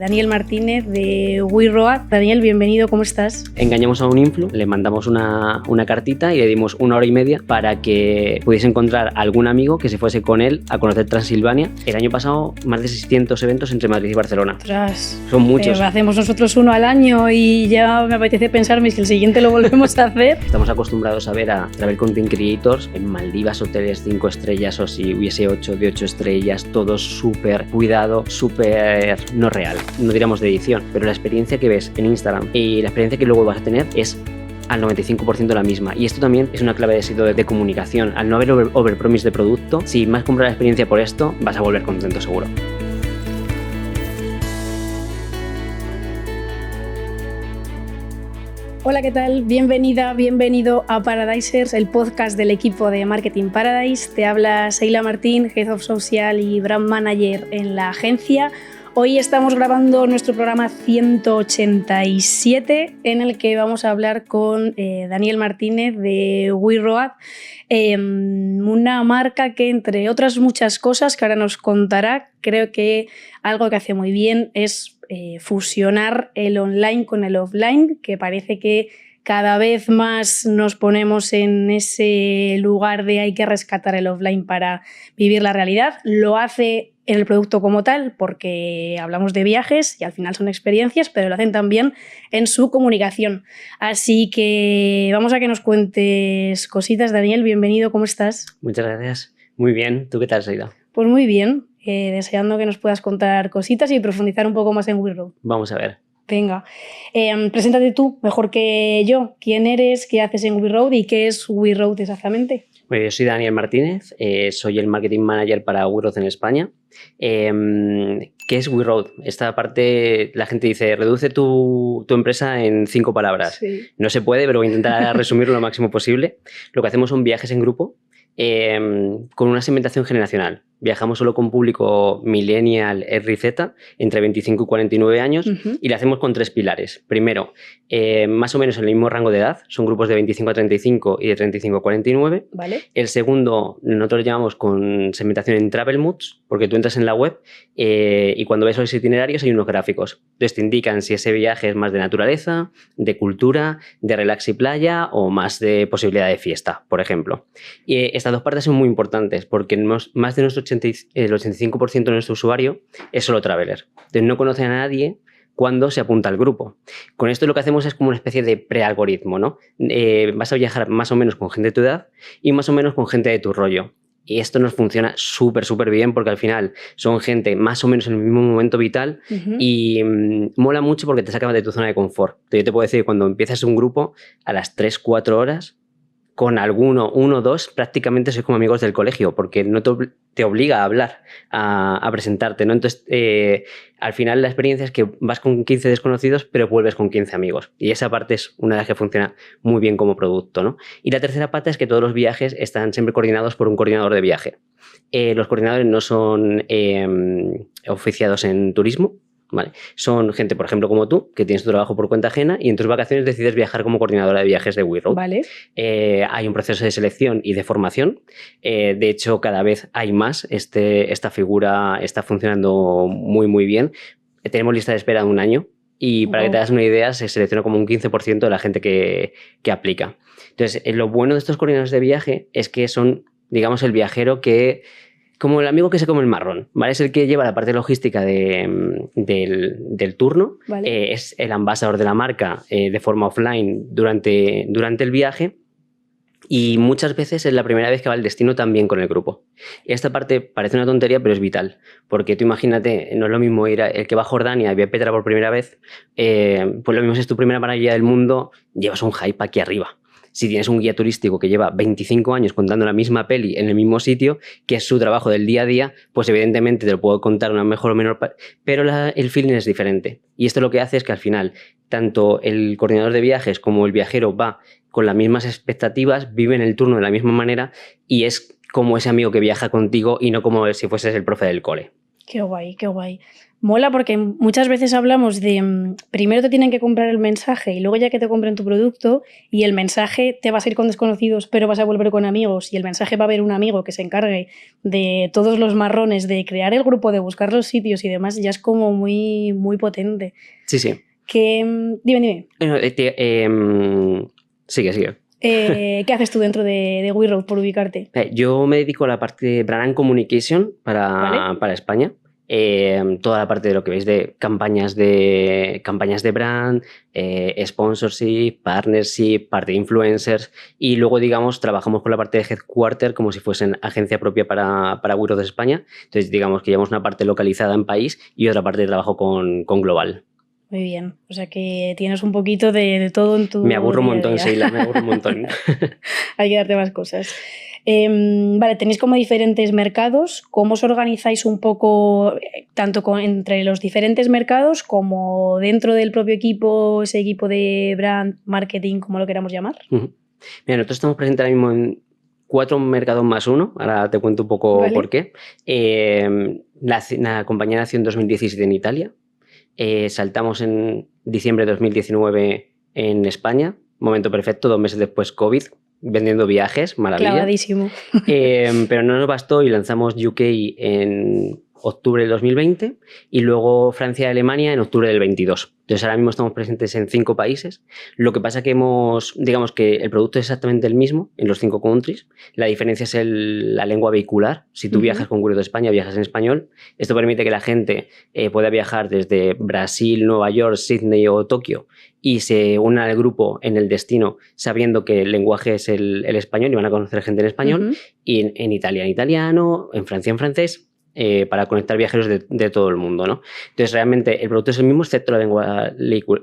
Daniel Martínez de WeRoad. Daniel, bienvenido, ¿cómo estás? Engañamos a un influ, le mandamos una cartita y le dimos 1 hora y media para que pudiese encontrar algún amigo que se fuese con él a conocer Transilvania. El año pasado, más de 600 eventos entre Madrid y Barcelona. Ostras, son muchos. Hacemos nosotros uno al año y ya me apetece pensarme si el siguiente lo volvemos a hacer. Estamos acostumbrados a ver content creators en Maldivas, hoteles 5 estrellas o si hubiese 8 de 8 estrellas, todo súper cuidado, súper no real. No diríamos de edición, pero la experiencia que ves en Instagram y la experiencia que luego vas a tener es al 95% la misma. Y esto también es una clave de éxito de comunicación. Al no haber overpromise de producto, si más compras la experiencia por esto, vas a volver contento seguro. Hola, ¿qué tal? Bienvenida, bienvenido a Paradisers, el podcast del equipo de Marketing Paradise. Te habla Sheila Martín, Head of Social y Brand Manager en la agencia. Hoy estamos grabando nuestro programa 187, en el que vamos a hablar con Daniel Martínez de WeRoad, una marca que, entre otras muchas cosas que ahora nos contará, creo que algo que hace muy bien es fusionar el online con el offline, que parece que cada vez más nos ponemos en ese lugar de hay que rescatar el offline para vivir la realidad. Lo hace en el producto como tal, porque hablamos de viajes y al final son experiencias, pero lo hacen también en su comunicación. Así que vamos a que nos cuentes cositas. Daniel, bienvenido, ¿cómo estás? Muchas gracias. Muy bien. ¿Tú qué tal, Sheila? Pues muy bien, deseando que nos puedas contar cositas y profundizar un poco más en WeRoad. Vamos a ver. Venga, preséntate tú mejor que yo. ¿Quién eres? ¿Qué haces en WeRoad? ¿Y qué es WeRoad exactamente? Bueno, yo soy Daniel Martínez, soy el Marketing Manager para WeRoad en España. ¿Qué es WeRoad? Esta parte, la gente dice, reduce tu empresa en 5 palabras. Sí. No se puede, pero voy a intentar resumirlo lo máximo posible. Lo que hacemos son viajes en grupo con una segmentación generacional. Viajamos solo con público millennial, RZ, entre 25 y 49 años, y lo hacemos con 3 pilares. Primero, más o menos en el mismo rango de edad, son grupos de 25 a 35 y de 35 a 49. Vale. El segundo, nosotros lo llamamos con segmentación en Travel Moods, porque tú entras en la web y cuando ves los itinerarios hay unos gráficos. Entonces te indican si ese viaje es más de naturaleza, de cultura, de relax y playa o más de posibilidad de fiesta, por ejemplo. Y estas dos partes son muy importantes porque más de el 85% de nuestro usuario es solo traveler. Entonces no conoce a nadie cuando se apunta al grupo. Con esto lo que hacemos es como una especie de prealgoritmo, ¿no? Vas a viajar más o menos con gente de tu edad y más o menos con gente de tu rollo. Y esto nos funciona súper, súper bien porque al final son gente más o menos en el mismo momento vital y mola mucho porque te saca de tu zona de confort. Entonces, yo te puedo decir que cuando empiezas un grupo, a las 3-4 horas, con uno o dos, prácticamente sois como amigos del colegio, porque no te obliga a hablar, a presentarte, ¿no? Entonces, al final la experiencia es que vas con 15 desconocidos, pero vuelves con 15 amigos. Y esa parte es una de las que funciona muy bien como producto, ¿no? Y la tercera parte es que todos los viajes están siempre coordinados por un coordinador de viaje. Los coordinadores no son oficiados en turismo, ¿vale? Son gente, por ejemplo, como tú, que tienes tu trabajo por cuenta ajena y en tus vacaciones decides viajar como coordinadora de viajes de WeRoad. Vale. Hay un proceso de selección y de formación. De hecho, cada vez hay más. Esta figura está funcionando muy, muy bien. Tenemos lista de espera de 1 año y para que te hagas una idea, se selecciona como un 15% de la gente que aplica. Entonces, lo bueno de estos coordinadores de viaje es que son, digamos, el viajero que... como el amigo que se come el marrón, ¿vale? Es el que lleva la parte logística del turno, vale. Es el ambasador de la marca de forma offline durante el viaje y muchas veces es la primera vez que va al destino también con el grupo. Y esta parte parece una tontería, pero es vital, porque tú imagínate, no es lo mismo ir el que va a Jordania y ve a Petra por primera vez, pues lo mismo si es tu primera maravilla del mundo, llevas un hype aquí arriba. Si tienes un guía turístico que lleva 25 años contando la misma peli en el mismo sitio, que es su trabajo del día a día, pues evidentemente te lo puedo contar una mejor o menor, pero el feeling es diferente. Y esto lo que hace es que al final, tanto el coordinador de viajes como el viajero va con las mismas expectativas, viven el turno de la misma manera y es como ese amigo que viaja contigo y no como si fueses el profe del cole. Qué guay, qué guay. Mola porque muchas veces hablamos de primero te tienen que comprar el mensaje y luego ya que te compren tu producto, y el mensaje te vas a ir con desconocidos pero vas a volver con amigos, y el mensaje va a haber un amigo que se encargue de todos los marrones, de crear el grupo, de buscar los sitios y demás. Ya es como muy, muy potente. Sí, sí. Dime. Sigue. ¿Qué haces tú dentro de We Road por ubicarte? Yo me dedico a la parte de Brand and Communication para España. Toda la parte de lo que veis de campañas de brand, sponsorship, partnership, parte de influencers, y luego, digamos, trabajamos con la parte de headquarter como si fuesen agencia propia para We Road de España. Entonces, digamos que llevamos una parte localizada en país y otra parte de trabajo con global. Muy bien, o sea que tienes un poquito de todo en tu... Me aburro un montón, Sheila, me aburro un montón. Hay que darte más cosas. Vale, tenéis como diferentes mercados. ¿Cómo os organizáis un poco tanto entre los diferentes mercados como dentro del propio equipo, ese equipo de brand, marketing, como lo queramos llamar? Mira, nosotros estamos presentes ahora mismo en 4 mercados más 1. Ahora te cuento un poco por qué. La compañía nació en 2017 en Italia. Saltamos en diciembre de 2019 en España. Momento perfecto, 2 meses después COVID. Vendiendo viajes, maravilla. Clavadísimo. Pero no nos bastó y lanzamos UK en octubre del 2020 y luego Francia y Alemania en octubre del 22. Entonces ahora mismo estamos presentes en 5 países. Lo que pasa que digamos que el producto es exactamente el mismo en los 5 countries. La diferencia es la lengua vehicular. Si tú viajas con We Road de España, viajas en español. Esto permite que la gente pueda viajar desde Brasil, Nueva York, Sydney o Tokio y se una al grupo en el destino sabiendo que el lenguaje es el español y van a conocer gente en español, y en Italia en italiano, en Francia en francés, para conectar viajeros de todo el mundo, ¿no? Entonces, realmente el producto es el mismo excepto la lengua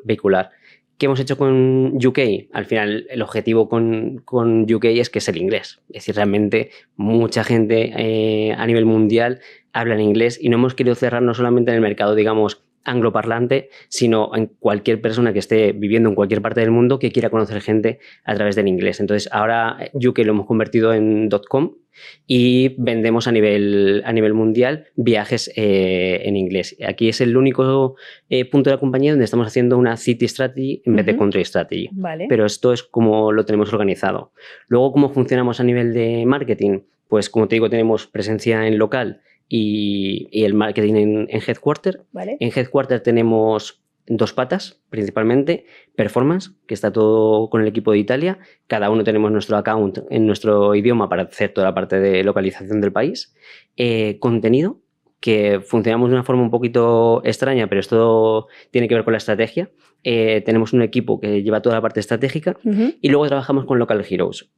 vehicular. ¿Qué hemos hecho con UK? Al final, el objetivo con UK es que es el inglés. Es decir, realmente mucha gente a nivel mundial habla en inglés y no hemos querido cerrarnos solamente en el mercado, digamos, angloparlante, sino en cualquier persona que esté viviendo en cualquier parte del mundo que quiera conocer gente a través del inglés. Entonces, ahora UK lo hemos convertido en .com y vendemos a nivel mundial viajes en inglés. Aquí es el único punto de la compañía donde estamos haciendo una city strategy en vez de country strategy. Vale. Pero esto es como lo tenemos organizado. Luego, ¿cómo funcionamos a nivel de marketing? Pues, como te digo, tenemos presencia en local y el marketing en headquarter. Vale. En headquarter tenemos 2 patas, principalmente. Performance, que está todo con el equipo de Italia. Cada uno tenemos nuestro account en nuestro idioma para hacer toda la parte de localización del país. Contenido, que funcionamos de una forma un poquito extraña, pero esto tiene que ver con la estrategia. Tenemos un equipo que lleva toda la parte estratégica y luego trabajamos con Local Heroes.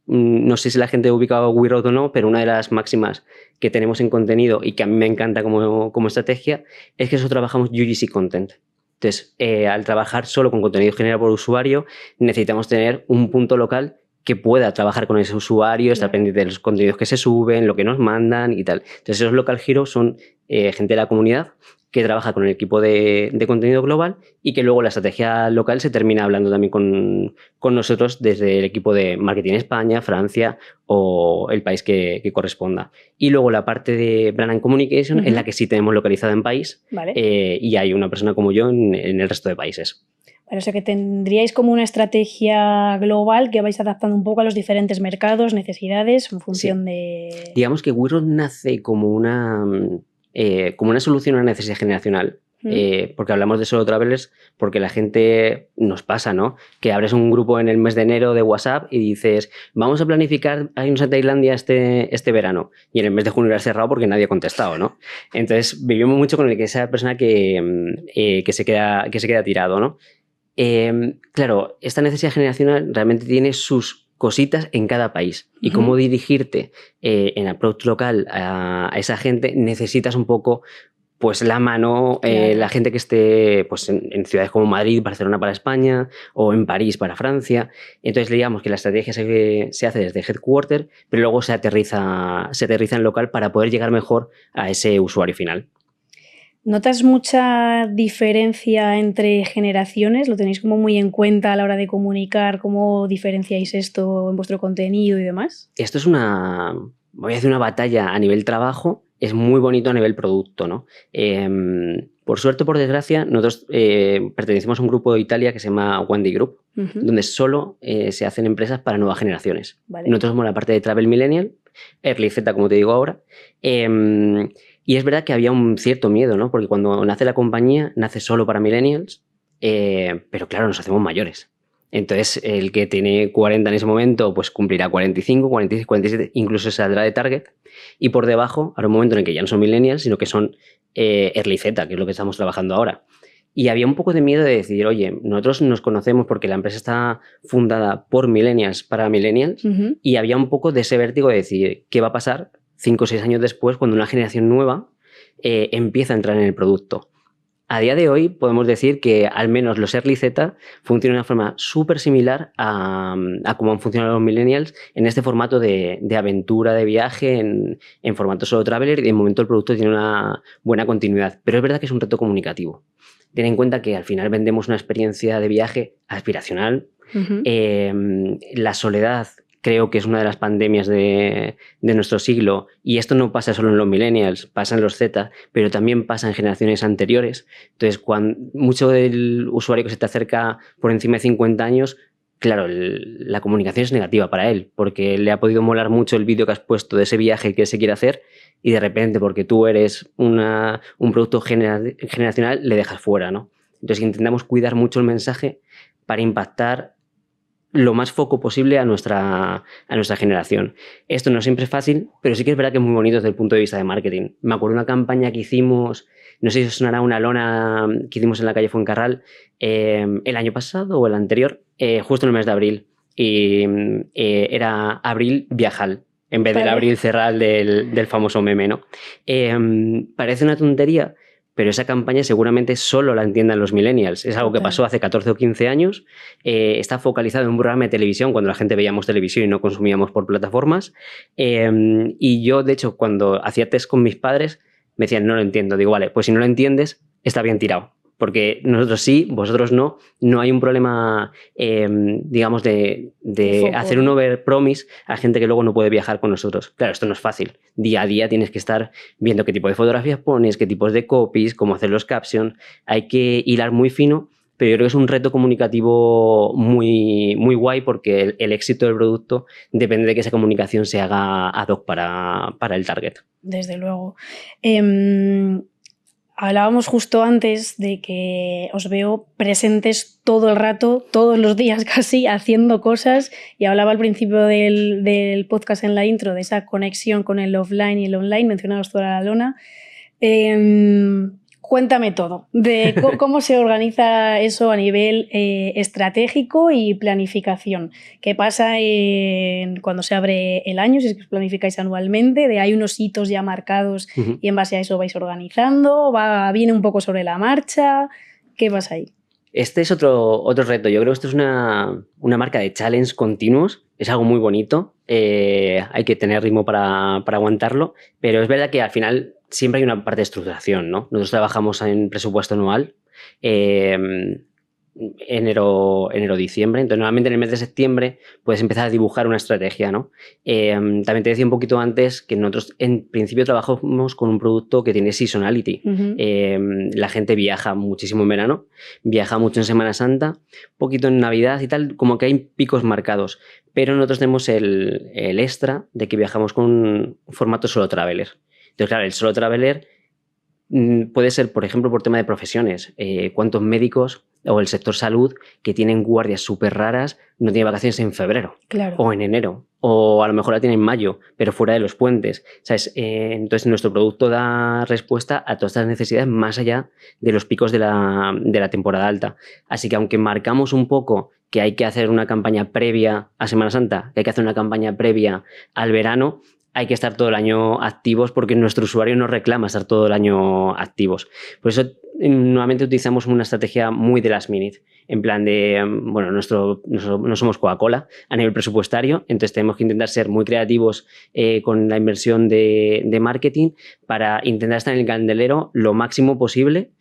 No sé si la gente ha ubicado We Road o no, pero una de las máximas que tenemos en contenido y que a mí me encanta como estrategia es que nosotros trabajamos UGC Content. Entonces, al trabajar solo con contenido generado por usuario, necesitamos tener un punto local que pueda trabajar con ese usuario, estar pendiente de los contenidos que se suben, lo que nos mandan y tal. Entonces, esos Local Heroes son gente de la comunidad que trabaja con el equipo de contenido global y que luego la estrategia local se termina hablando también con nosotros desde el equipo de marketing España, Francia o el país que corresponda. Y luego la parte de Brand and Communication es la que sí tenemos localizada en país. Vale. Y hay una persona como yo en el resto de países. Vale, o sea que tendríais como una estrategia global que vais adaptando un poco a los diferentes mercados, necesidades, en función de... Digamos que We Road nace como una solución a una necesidad generacional. Porque hablamos de solo travelers, porque la gente nos pasa, ¿no? Que abres un grupo en el mes de enero de WhatsApp y dices, vamos a planificar irnos a Tailandia este verano. Y en el mes de junio lo has cerrado porque nadie ha contestado, ¿no? Entonces vivimos mucho con esa persona que se queda tirado, ¿no? Claro, esta necesidad generacional realmente tiene sus cositas en cada país y cómo dirigirte en approach local a esa gente necesitas un poco pues la mano, la gente que esté pues, en ciudades como Madrid, Barcelona para España o en París para Francia. Entonces digamos que la estrategia se hace desde headquarter, pero luego se aterriza en local para poder llegar mejor a ese usuario final. ¿Notas mucha diferencia entre generaciones? ¿Lo tenéis como muy en cuenta a la hora de comunicar? ¿Cómo diferenciáis esto en vuestro contenido y demás? Esto es voy a decir una batalla a nivel trabajo es muy bonito a nivel producto, ¿no? Por suerte o por desgracia, nosotros pertenecemos a un grupo de Italia que se llama Wendy Group, donde solo se hacen empresas para nuevas generaciones. Vale. Nosotros somos la parte de Travel Millennial, Early Z, como te digo ahora, y es verdad que había un cierto miedo, ¿no? Porque cuando nace la compañía, nace solo para millennials, pero claro, nos hacemos mayores. Entonces, el que tiene 40 en ese momento, pues cumplirá 45, 46, 47, incluso saldrá de target. Y por debajo, habrá un momento en el que ya no son millennials, sino que son Early Z, que es lo que estamos trabajando ahora. Y había un poco de miedo de decir, oye, nosotros nos conocemos porque la empresa está fundada por millennials para millennials, y había un poco de ese vértigo de decir, ¿qué va a pasar 5 o 6 años después cuando una generación nueva empieza a entrar en el producto? A día de hoy podemos decir que al menos los Early Z funcionan de una forma súper similar a cómo han funcionado los millennials en este formato de aventura, de viaje, en formato solo traveler, y de momento el producto tiene una buena continuidad. Pero es verdad que es un reto comunicativo. Ten en cuenta que al final vendemos una experiencia de viaje aspiracional. La soledad creo que es una de las pandemias de nuestro siglo, y esto no pasa solo en los millennials, pasa en los Z, pero también pasa en generaciones anteriores. Entonces, cuando mucho del usuario que se te acerca por encima de 50 años, claro, la comunicación es negativa para él, porque le ha podido molar mucho el vídeo que has puesto de ese viaje que se quiere hacer, y de repente, porque tú eres un producto generacional, le dejas fuera, ¿no? Entonces, intentamos cuidar mucho el mensaje para impactar lo más foco posible a nuestra generación. Esto no siempre es fácil, pero sí que es verdad que es muy bonito desde el punto de vista de marketing. Me acuerdo de una campaña que hicimos, no sé si os sonará, una lona que hicimos en la calle Fuencarral el año pasado o el anterior, justo en el mes de abril, y era Abril Viajal, en vez del Abril Cerral del famoso meme, ¿no? Parece una tontería, pero esa campaña seguramente solo la entiendan los millennials. Es algo que pasó hace 14 o 15 años. Está focalizado en un programa de televisión cuando la gente veíamos televisión y no consumíamos por plataformas. Y yo, de hecho, cuando hacía test con mis padres, me decían, no lo entiendo. Digo, vale, pues si no lo entiendes, está bien tirado. Porque nosotros sí, vosotros no. No hay un problema, digamos, de hacer un overpromise a gente que luego no puede viajar con nosotros. Claro, esto no es fácil. Día a día tienes que estar viendo qué tipo de fotografías pones, qué tipos de copies, cómo hacer los captions. Hay que hilar muy fino, pero yo creo que es un reto comunicativo muy, muy guay, porque el éxito del producto depende de que esa comunicación se haga ad hoc para el target. Desde luego. Hablábamos justo antes de que os veo presentes todo el rato, todos los días casi, haciendo cosas, y hablaba al principio del podcast en la intro de esa conexión con el offline y el online, mencionabas toda la lona. Cuéntame todo, de cómo se organiza eso a nivel estratégico y planificación. ¿Qué pasa cuando se abre el año, si es que os planificáis anualmente? ¿Hay unos hitos ya marcados y en base a eso vais organizando? ¿Viene un poco sobre la marcha? ¿Qué pasa ahí? Este es otro reto. Yo creo que esto es una marca de challenge continuos. Es algo muy bonito. Hay que tener ritmo para aguantarlo. Pero es verdad que al final siempre hay una parte de estructuración, ¿no? Nosotros trabajamos en presupuesto anual. Enero, diciembre. Entonces, normalmente en el mes de septiembre puedes empezar a dibujar una estrategia, ¿no? También te decía un poquito antes que nosotros en principio trabajamos con un producto que tiene seasonality. La gente viaja muchísimo en verano, viaja mucho en Semana Santa, un poquito en Navidad y tal, como que hay picos marcados. Pero nosotros tenemos el extra de que viajamos con un formato solo traveler. Entonces, claro, el solo traveler puede ser, por ejemplo, por tema de profesiones. ¿Cuántos médicos o el sector salud que tienen guardias súper raras no tienen vacaciones en febrero? Claro. O en enero? O a lo mejor la tienen en mayo, pero fuera de los puentes. ¿Sabes? Entonces, nuestro producto da respuesta a todas estas necesidades más allá de los picos de la temporada alta. Así que aunque marcamos un poco que hay que hacer una campaña previa a Semana Santa, que hay que hacer una campaña previa al verano, hay que estar todo el año activos, porque nuestro usuario nos reclama estar todo el año activos. Por eso, nuevamente utilizamos una estrategia muy de last minute. en plan de, bueno, no somos Coca-Cola a nivel presupuestario, entonces tenemos que intentar ser muy creativos con la inversión de marketing para intentar estar en el candelero lo máximo posible,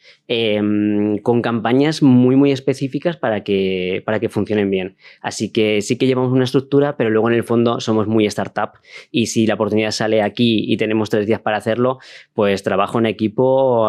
con campañas muy, muy específicas para que funcionen bien. Así que sí que llevamos una estructura, pero luego en el fondo somos muy startup y si la oportunidad sale aquí y tenemos 3 días para hacerlo, pues trabajo en equipo,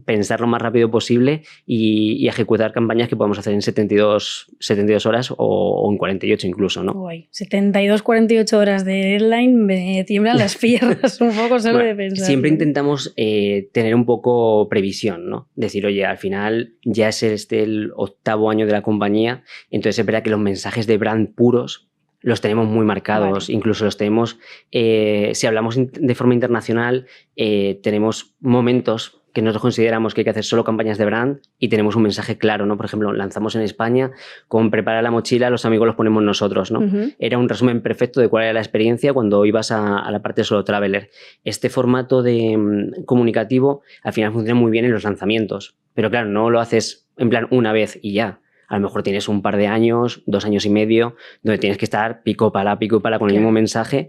pensar lo más rápido posible y ejecutar campañas que podamos hacer en 72 horas o en 48 incluso, ¿no? Uy, 72, 48 horas de deadline, me tiemblan las piernas un poco solo bueno, de pensar. Siempre intentamos tener un poco previsión, ¿no? Decir, oye, al final ya es el 8º año de la compañía, entonces es verdad que los mensajes de brand puros los tenemos muy marcados, vale. Incluso los tenemos, si hablamos de forma internacional, tenemos momentos que nosotros consideramos que hay que hacer solo campañas de brand y tenemos un mensaje claro, ¿no? Por ejemplo, lanzamos en España con prepara la mochila, los amigos los ponemos nosotros, ¿no? Era un resumen perfecto de cuál era la experiencia cuando ibas a la parte de solo traveler. Este formato de comunicativo al final funciona muy bien en los lanzamientos, pero claro, no lo haces en plan una vez y ya. A lo mejor tienes un par de años, 2 años y medio, donde tienes que estar pico pala con el mismo mensaje,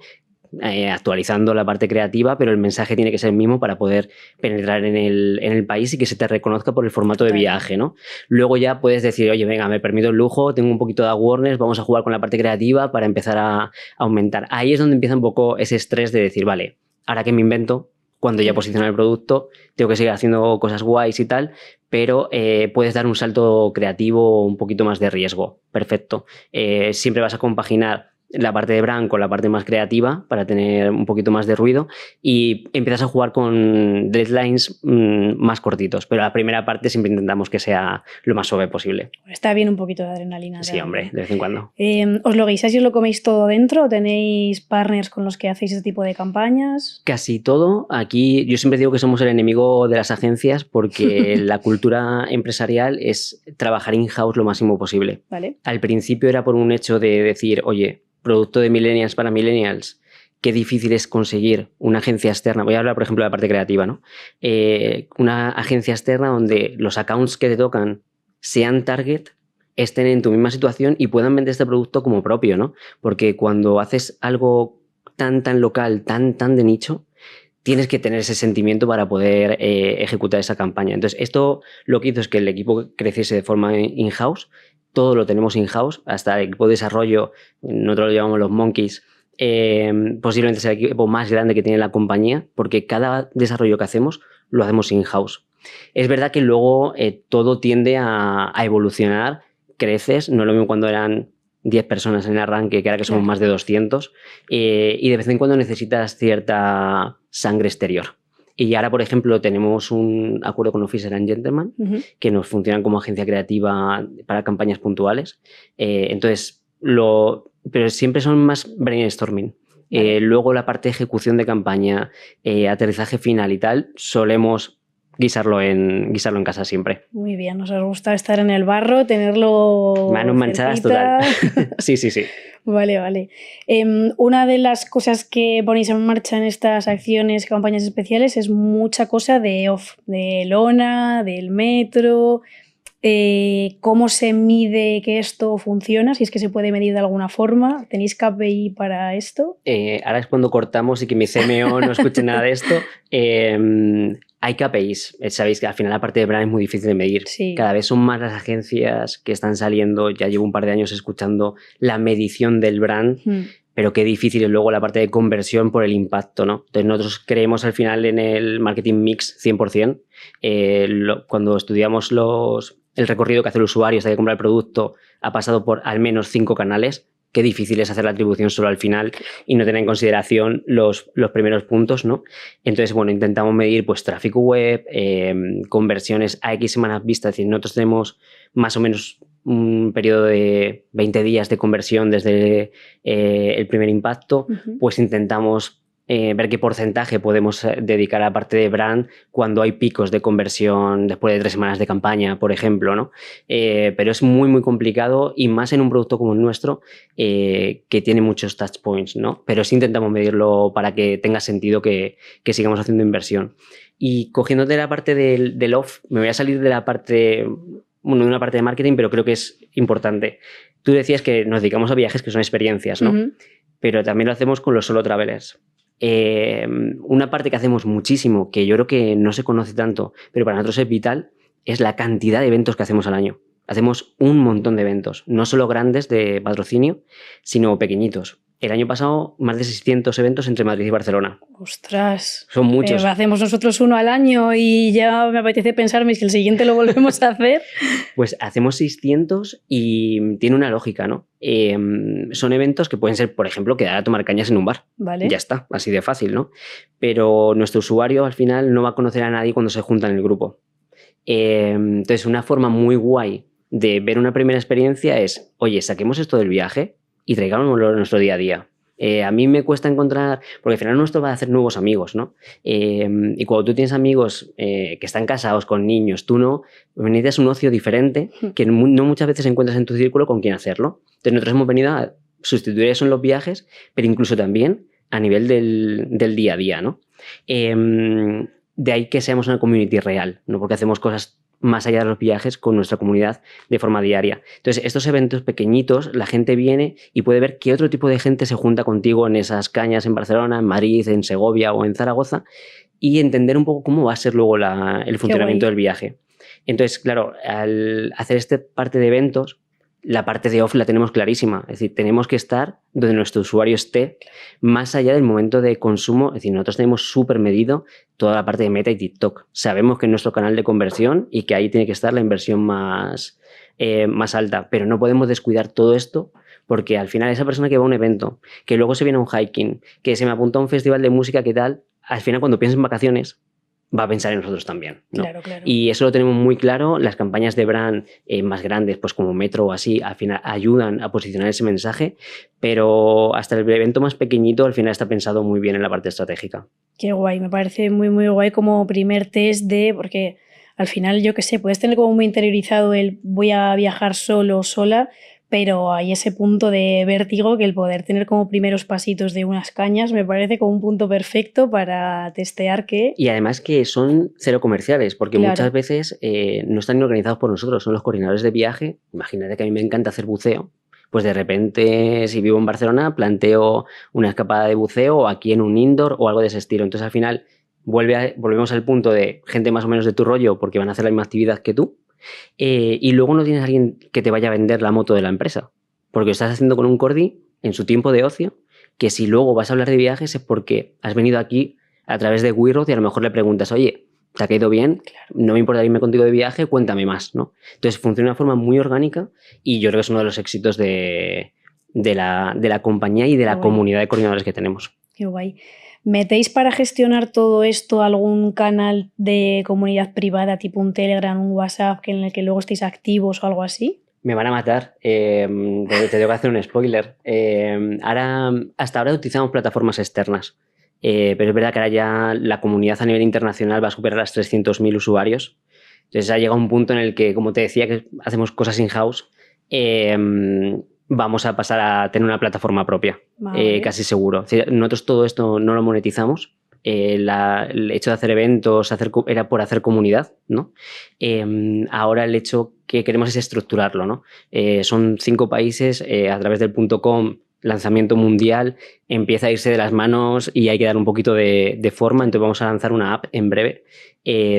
actualizando la parte creativa, pero el mensaje tiene que ser el mismo para poder penetrar en el país y que se te reconozca por el formato de viaje, ¿no? Luego ya puedes decir, oye, venga, me permito el lujo, tengo un poquito de awareness, vamos a jugar con la parte creativa para empezar a aumentar. Ahí es donde empieza un poco ese estrés de decir, vale, ¿ahora qué me invento? Cuando ya posiciona el producto, tengo que seguir haciendo cosas guays y tal, pero puedes dar un salto creativo un poquito más de riesgo. Perfecto. Siempre vas a compaginar la parte de brand con la parte más creativa para tener un poquito más de ruido y empiezas a jugar con deadlines más cortitos, pero la primera parte siempre intentamos que sea lo más suave posible. Está bien un poquito de adrenalina. Sí, hombre, de vez en cuando. ¿Os lo guisáis y os lo coméis todo dentro? ¿O tenéis partners con los que hacéis ese tipo de campañas? Casi todo. Aquí yo siempre digo que somos el enemigo de las agencias porque la cultura empresarial es trabajar in-house lo máximo posible. Vale. Al principio era por un hecho de decir, oye, producto de millennials para millennials, qué difícil es conseguir una agencia externa. Voy a hablar, por ejemplo, de la parte creativa, ¿no? Una agencia externa donde los accounts que te tocan sean target, estén en tu misma situación y puedan vender este producto como propio, ¿no? Porque cuando haces algo tan local, tan de nicho, tienes que tener ese sentimiento para poder ejecutar esa campaña. Entonces, esto lo que hizo es que el equipo creciese de forma in-house. Todo lo tenemos in-house, hasta el equipo de desarrollo, nosotros lo llamamos los monkeys, posiblemente sea el equipo más grande que tiene la compañía, porque cada desarrollo que hacemos lo hacemos in-house. Es verdad que luego todo tiende a evolucionar, creces, no es lo mismo cuando eran 10 personas en el arranque, que ahora que somos más de 200, y de vez en cuando necesitas cierta sangre exterior. Y ahora, por ejemplo, tenemos un acuerdo con Officer & Gentleman, que nos funcionan como agencia creativa para campañas puntuales. Entonces, pero siempre son más brainstorming. Luego la parte de ejecución de campaña, aterrizaje final y tal, solemos guisarlo en casa siempre. Muy bien, nos gusta estar en el barro, tenerlo manos manchadas total. Sí. Vale. Una de las cosas que ponéis en marcha en estas acciones, campañas especiales, es mucha cosa de off, de lona, del metro. ¿Cómo se mide que esto funciona? Si es que se puede medir de alguna forma. ¿Tenéis KPI para esto? Ahora es cuando cortamos y que mi CMO no escuche nada de esto. Hay KPIs. Sabéis que al final la parte de brand es muy difícil de medir. Sí. Cada vez son más las agencias que están saliendo. Ya llevo un par de años escuchando la medición del brand, pero qué difícil es luego la parte de conversión por el impacto, ¿no? Entonces nosotros creemos al final en el marketing mix 100%. Cuando estudiamos el recorrido que hace el usuario hasta que compra el producto, ha pasado por al menos 5 canales. Qué difícil es hacer la atribución solo al final y no tener en consideración los primeros puntos, ¿no? Entonces, bueno, intentamos medir pues tráfico web, conversiones a X semanas vistas. Es decir, nosotros tenemos más o menos un periodo de 20 días de conversión desde el primer impacto. Pues intentamos ver qué porcentaje podemos dedicar a la parte de brand cuando hay picos de conversión después de 3 semanas de campaña, por ejemplo, ¿no? Pero es muy complicado y más en un producto como el nuestro que tiene muchos touch points, ¿no? Pero sí intentamos medirlo para que tenga sentido que sigamos haciendo inversión. Y cogiéndote la parte del off, me voy a salir de la parte bueno, de una parte de marketing, pero creo que es importante. Tú decías que nos dedicamos a viajes que son experiencias, ¿no? Pero también lo hacemos con los solo travelers. Una parte que hacemos muchísimo, que yo creo que no se conoce tanto, pero para nosotros es vital, es la cantidad de eventos que hacemos al año. Hacemos un montón de eventos, no solo grandes de patrocinio, sino pequeñitos. El año pasado, más de 600 eventos entre Madrid y Barcelona. ¡Ostras! Son muchos. Hacemos nosotros uno al año y ya me apetece pensarme si el siguiente lo volvemos a hacer. Pues hacemos 600 y tiene una lógica, ¿no? Son eventos que pueden ser, por ejemplo, quedar a tomar cañas en un bar. Vale. Ya está, así de fácil, ¿no? Pero nuestro usuario al final no va a conocer a nadie cuando se junta en el grupo. Entonces, una forma muy guay de ver una primera experiencia es, oye, saquemos esto del viaje y traigámoslo a nuestro día a día. A mí me cuesta encontrar, porque al final nuestro va a hacer nuevos amigos, ¿no? Y cuando tú tienes amigos que están casados con niños, tú no, necesitas un ocio diferente que no muchas veces encuentras en tu círculo con quién hacerlo. Entonces nosotros hemos venido a sustituir eso en los viajes, pero incluso también a nivel del día a día, ¿no? De ahí que seamos una community real, ¿no? Porque hacemos cosas más allá de los viajes con nuestra comunidad de forma diaria. Entonces, estos eventos pequeñitos, la gente viene y puede ver qué otro tipo de gente se junta contigo en esas cañas en Barcelona, en Madrid, en Segovia o en Zaragoza y entender un poco cómo va a ser luego el funcionamiento del viaje. Entonces, claro, al hacer esta parte de eventos, la parte de off la tenemos clarísima. Es decir, tenemos que estar donde nuestro usuario esté, más allá del momento de consumo. Es decir, nosotros tenemos súper medido toda la parte de Meta y TikTok. Sabemos que es nuestro canal de conversión y que ahí tiene que estar la inversión más alta. Pero no podemos descuidar todo esto porque al final esa persona que va a un evento, que luego se viene a un hiking, que se me apunta a un festival de música, ¿qué tal? Al final, cuando piensa en vacaciones, va a pensar en nosotros también, ¿no? Claro, claro. Y eso lo tenemos muy claro. Las campañas de brand más grandes, pues como Metro o así, al final ayudan a posicionar ese mensaje, pero hasta el evento más pequeñito al final está pensado muy bien en la parte estratégica. Qué guay, me parece muy, muy guay como primer test porque al final, yo qué sé, puedes tener como muy interiorizado el voy a viajar solo o sola, pero hay ese punto de vértigo que el poder tener como primeros pasitos de unas cañas me parece como un punto perfecto para testear que... Y además que son cero comerciales, porque Claro. muchas veces no están organizados por nosotros, son los coordinadores de viaje. Imagínate que a mí me encanta hacer buceo, pues de repente si vivo en Barcelona planteo una escapada de buceo aquí en un indoor o algo de ese estilo. Entonces al final volvemos al punto de gente más o menos de tu rollo porque van a hacer la misma actividad que tú. Y luego no tienes a alguien que te vaya a vender la moto de la empresa, porque lo estás haciendo con un cordi en su tiempo de ocio, que si luego vas a hablar de viajes es porque has venido aquí a través de WeRoad y a lo mejor le preguntas, oye, ¿te ha caído bien? Claro. No me importa irme contigo de viaje, cuéntame más, ¿no? Entonces funciona de una forma muy orgánica y yo creo que es uno de los éxitos de la compañía y de la comunidad de coordinadores que tenemos. Qué guay. ¿Metéis para gestionar todo esto algún canal de comunidad privada, tipo un Telegram, un WhatsApp, en el que luego estéis activos o algo así? Me van a matar. Te tengo que hacer un spoiler. Hasta ahora utilizamos plataformas externas, pero es verdad que ahora ya la comunidad a nivel internacional va a superar las 300.000 usuarios. Entonces ha llegado un punto en el que, como te decía, que hacemos cosas in-house, vamos a pasar a tener una plataforma propia, vale. Casi seguro. Es decir, nosotros todo esto no lo monetizamos. El hecho de hacer eventos era por hacer comunidad, ¿no? Ahora el hecho que queremos es estructurarlo, ¿no? Son 5 países, a través del .com, lanzamiento mundial, empieza a irse de las manos y hay que dar un poquito de forma. Entonces vamos a lanzar una app en breve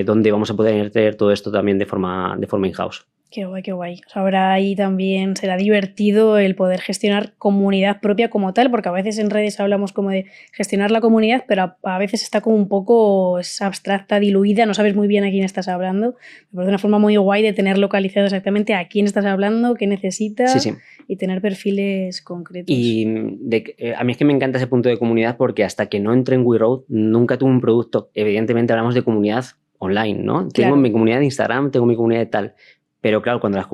donde vamos a poder tener todo esto también de forma in-house. Qué guay, qué guay. O sea, ahora ahí también será divertido el poder gestionar comunidad propia como tal, porque a veces en redes hablamos como de gestionar la comunidad, pero a veces está como un poco abstracta, diluida, no sabes muy bien a quién estás hablando. Me parece una forma muy guay de tener localizado exactamente a quién estás hablando, qué necesitas, sí. Y tener perfiles concretos. Y a mí es que me encanta ese punto de comunidad porque hasta que no entré en WeRoad nunca tuve un producto. Evidentemente hablamos de comunidad online, ¿no? Claro. Tengo mi comunidad de Instagram, tengo mi comunidad de tal. Pero claro, cuando las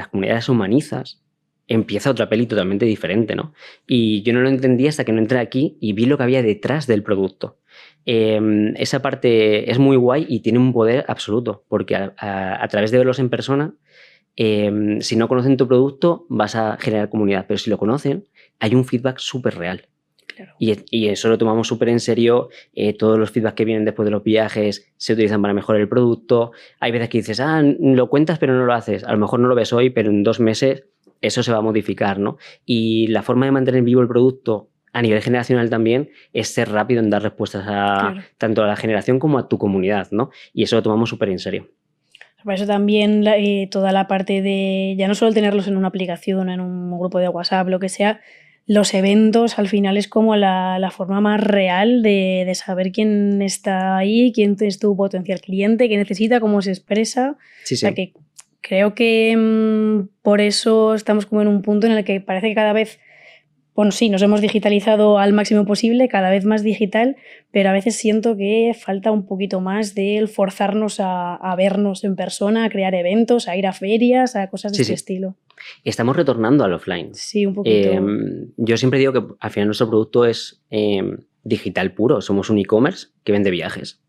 comunidades humanizas, empieza otra peli totalmente diferente, ¿no? Y yo no lo entendí hasta que no entré aquí y vi lo que había detrás del producto. Esa parte es muy guay y tiene un poder absoluto, porque a través de verlos en persona, si no conocen tu producto, vas a generar comunidad, pero si lo conocen, hay un feedback súper real. Claro. Y eso lo tomamos súper en serio. Todos los feedbacks que vienen después de los viajes se utilizan para mejorar el producto. Hay veces que dices, lo cuentas pero no lo haces. A lo mejor no lo ves hoy, pero en 2 meses eso se va a modificar, ¿no? Y la forma de mantener vivo el producto a nivel generacional también es ser rápido en dar respuestas Claro. tanto a la generación como a tu comunidad, ¿no? Y eso lo tomamos súper en serio. Por eso también toda la parte de ya no solo tenerlos en una aplicación, en un grupo de WhatsApp, lo que sea, los eventos al final es como la forma más real de saber quién está ahí, quién es tu potencial cliente, qué necesita, cómo se expresa. Sí, O sea que creo que por eso estamos como en un punto en el que parece que cada vez, bueno, sí, nos hemos digitalizado al máximo posible, cada vez más digital, pero a veces siento que falta un poquito más de forzarnos a vernos en persona, a crear eventos, a ir a ferias, a cosas de este estilo. Estamos retornando al offline. Sí, un poquito. Yo siempre digo que al final nuestro producto es digital puro. Somos un e-commerce que vende viajes.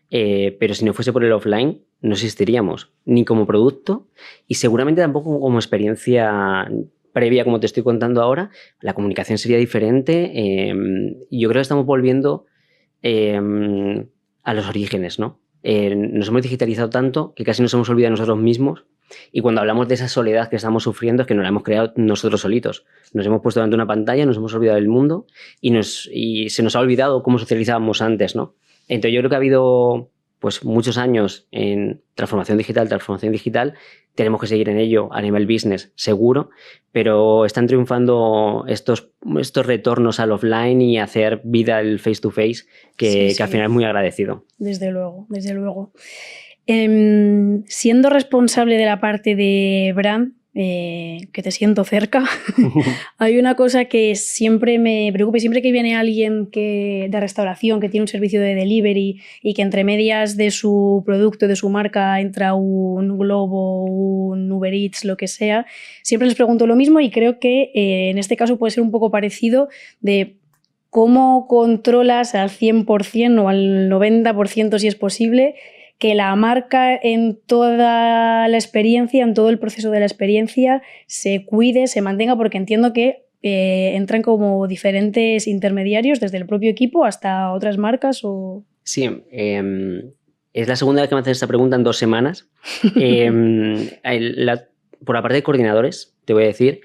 Pero si no fuese por el offline, no existiríamos ni como producto y seguramente tampoco como experiencia previa, como te estoy contando ahora. La comunicación sería diferente. Yo creo que estamos volviendo a los orígenes, ¿no? Nos hemos digitalizado tanto que casi nos hemos olvidado de nosotros mismos. Y cuando hablamos de esa soledad que estamos sufriendo es que nos la hemos creado nosotros solitos. Nos hemos puesto delante de una pantalla, nos hemos olvidado del mundo y se nos ha olvidado cómo socializábamos antes, ¿no? Entonces yo creo que ha habido pues muchos años en transformación digital. Tenemos que seguir en ello a nivel business, seguro, pero están triunfando estos retornos al offline y hacer vida el face-to-face que al final es muy agradecido. Desde luego, desde luego. Siendo responsable de la parte de brand, que te siento cerca, hay una cosa que siempre me preocupa. Siempre que viene alguien de restauración que tiene un servicio de delivery y que entre medias de su producto, de su marca, entra un Globo, un Uber Eats, lo que sea, siempre les pregunto lo mismo y creo que en este caso puede ser un poco parecido de cómo controlas al 100% o al 90% si es posible que la marca en toda la experiencia, en todo el proceso de la experiencia, se cuide, se mantenga, porque entiendo que entran como diferentes intermediarios desde el propio equipo hasta otras marcas o... Sí, es la segunda vez que me hacen esta pregunta en 2 semanas. Por la parte de coordinadores, te voy a decir,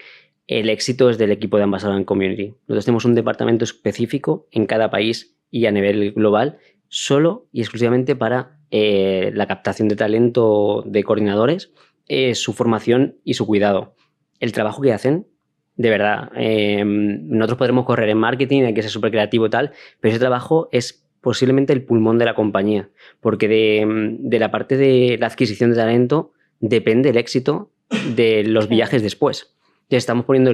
el éxito es del equipo de Ambassador and Community. Nosotros tenemos un departamento específico en cada país y a nivel global, solo y exclusivamente para la captación de talento de coordinadores, su formación y su cuidado. El trabajo que hacen, de verdad, nosotros podremos correr en marketing, hay que ser súper creativo y tal, pero ese trabajo es posiblemente el pulmón de la compañía, porque de la parte de la adquisición de talento depende el éxito de los viajes después. Entonces estamos poniendo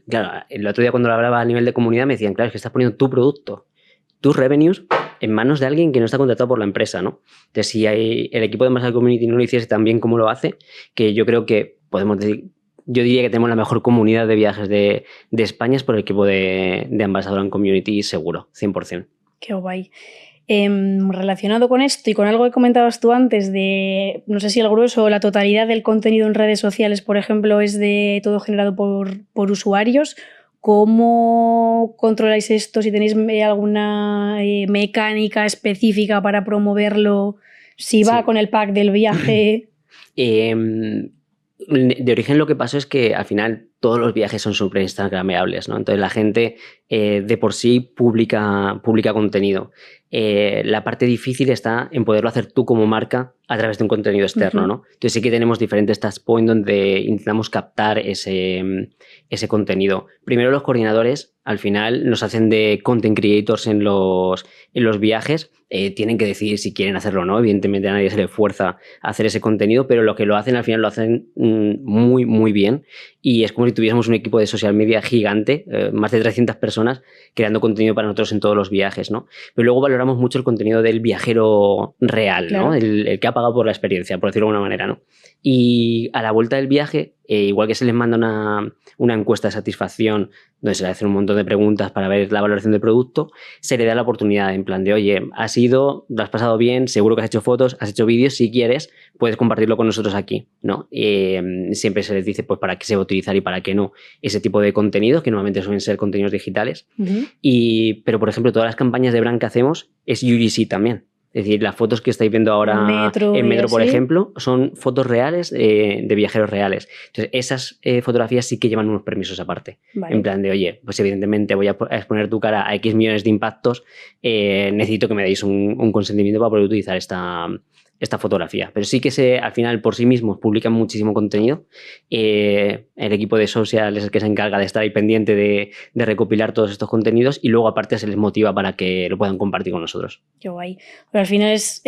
claro, el otro día cuando lo hablaba a nivel de comunidad me decían, claro, es que estás poniendo tu producto, tus revenues en manos de alguien que no está contratado por la empresa, ¿no? Entonces, si el equipo de Ambassador Community no lo hiciese tan bien como lo hace, que yo creo que podemos decir, yo diría que tenemos la mejor comunidad de viajes de España es por el equipo de Ambassador and Community, seguro, 100%. Qué guay. Relacionado con esto y con algo que comentabas tú antes de, no sé si el grueso o la totalidad del contenido en redes sociales, por ejemplo, es de todo generado por usuarios, ¿cómo controláis esto? Si tenéis alguna mecánica específica para promoverlo, si va con el pack del viaje. De origen lo que pasó es que al final todos los viajes son súper instagrameables, ¿no? Entonces la gente de por sí publica contenido. La parte difícil está en poderlo hacer tú como marca a través de un contenido externo, ¿no? Entonces sí que tenemos diferentes touchpoints donde intentamos captar ese contenido. Primero los coordinadores al final nos hacen de content creators en los viajes. Tienen que decidir si quieren hacerlo o no. Evidentemente a nadie se le fuerza a hacer ese contenido, pero lo que lo hacen al final lo hacen muy, muy bien. Y es como si tuviésemos un equipo de social media gigante, más de 300 personas creando contenido para nosotros en todos los viajes, ¿no? Pero luego valoramos mucho el contenido del viajero real, claro, ¿no? El que ha pagado por la experiencia, por decirlo de alguna manera, ¿no? Y a la vuelta del viaje igual que se les manda una encuesta de satisfacción donde se le hacen un montón de preguntas para ver la valoración del producto, se le da la oportunidad en plan de, oye, has ido, lo has pasado bien, seguro que has hecho fotos, has hecho vídeos, si quieres, puedes compartirlo con nosotros aquí, ¿no? Siempre se les dice pues para qué se va a utilizar y para qué no ese tipo de contenidos, que normalmente suelen ser contenidos digitales. Pero, por ejemplo, todas las campañas de brand que hacemos es UGC también. Es decir, las fotos que estáis viendo ahora en Metro, por ejemplo, son fotos reales de viajeros reales. Entonces, esas fotografías sí que llevan unos permisos aparte. Vale. En plan de, oye, pues evidentemente voy a exponer tu cara a X millones de impactos, necesito que me deis un consentimiento para poder utilizar esta fotografía. Pero sí que al final por sí mismos publican muchísimo contenido. El equipo de social es el que se encarga de estar ahí pendiente de recopilar todos estos contenidos y luego aparte se les motiva para que lo puedan compartir con nosotros. Qué guay. Pero al final es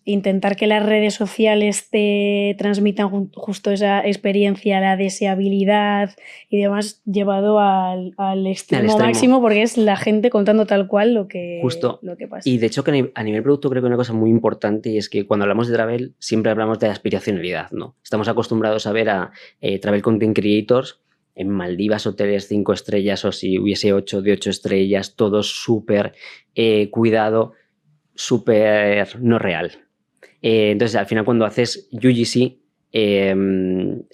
intentar que las redes sociales te transmitan justo esa experiencia, la deseabilidad y demás, llevado al extremo máximo, porque es la gente contando tal cual lo que pasa. Y de hecho que a nivel producto creo que una cosa muy importante es que cuando hablamos de travel siempre hablamos de aspiracionalidad, ¿no? Estamos acostumbrados a ver a travel content creators en Maldivas, hoteles 5 estrellas o si hubiese 8 de 8 estrellas, todo súper cuidado, súper no real. Entonces, al final, cuando haces UGC,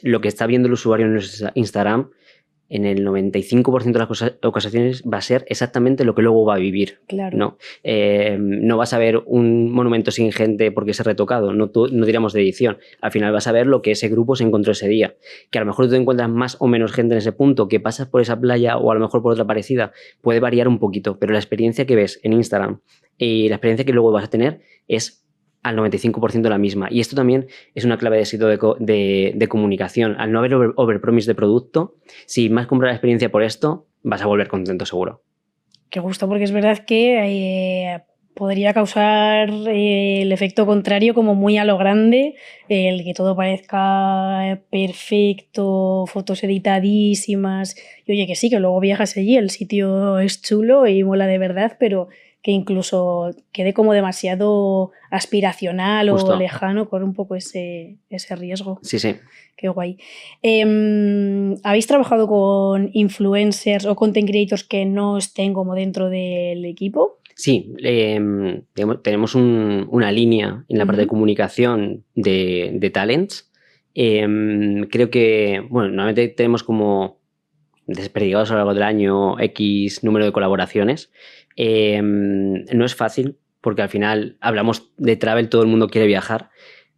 lo que está viendo el usuario en Instagram, en el 95% de las ocasiones va a ser exactamente lo que luego va a vivir. Claro. ¿No? No vas a ver un monumento sin gente porque se ha retocado, no diríamos de edición. Al final vas a ver lo que ese grupo se encontró ese día. Que a lo mejor tú encuentras más o menos gente en ese punto, que pasas por esa playa o a lo mejor por otra parecida, puede variar un poquito, pero la experiencia que ves en Instagram y la experiencia que luego vas a tener es al 95% la misma. Y esto también es una clave de éxito de comunicación. Al no haber overpromise de producto, si más compras la experiencia por esto, vas a volver contento seguro. Qué gusto, porque es verdad que podría causar el efecto contrario, como muy a lo grande, el que todo parezca perfecto, fotos editadísimas. Y oye, que sí, que luego viajas allí, el sitio es chulo y mola de verdad, pero que incluso quede como demasiado aspiracional Justo. O lejano, con un poco ese riesgo. Sí, sí. Qué guay. ¿Habéis trabajado con influencers o content creators que no estén como dentro del equipo? Sí, tenemos una línea en la parte de comunicación de talents. Creo que, bueno, normalmente tenemos como desperdigados a lo largo del año X número de colaboraciones. No es fácil porque al final hablamos de travel, todo el mundo quiere viajar,